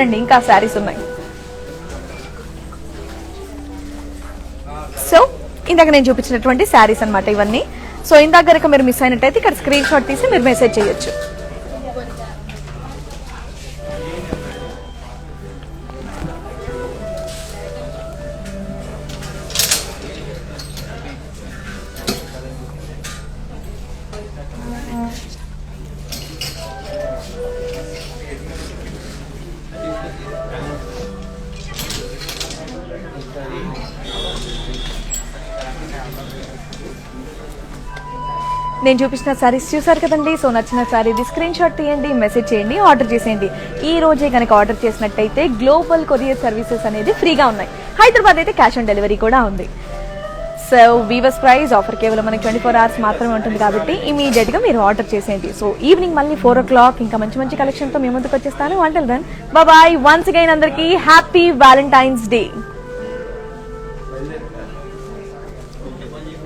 రండి ఇంకా శారీస్ ఉన్నాయి. సో ఇందాక నేను చూపించినటువంటి శారీస్ అన్నమాట ఇవన్నీ. సో ఇందాక కనుక మీరు మిస్ అయినట్టయితే ఇక్కడ స్క్రీన్ షాట్ తీసి మీరు మెసేజ్ చేయొచ్చు. నేను చూపించిన శారీస్ చూసారు కదండి. సో నచ్చిన శారీది స్క్రీన్ షాట్ తీయండి, మెసేజ్ చేయండి, ఆర్డర్ చేసేయండి. ఈ రోజే కనుక ఆర్డర్ చేసినట్టయితే గ్లోబల్ కొరియర్ సర్వీసెస్ అనేది ఫ్రీగా ఉన్నాయి. హైదరాబాద్ అయితే క్యాష్ ఆన్ డెలివరీ కూడా ఉంది. సో వీవర్స్ ప్రైస్ ఆఫర్ కేవలం మనకి 24 hours మాత్రమే ఉంటుంది కాబట్టి ఇమీడియట్ గా మీరు ఆర్డర్ చేసేయండి. సో ఈవినింగ్ మళ్ళీ 4 o'clock ఇంకా మంచి మంచి కలెక్షన్ తో మీ ముందుకు వచ్చేస్తాను. Until then bye. Once again అందరికీ హ్యాపీ వ్యాలంటైన్స్ డే.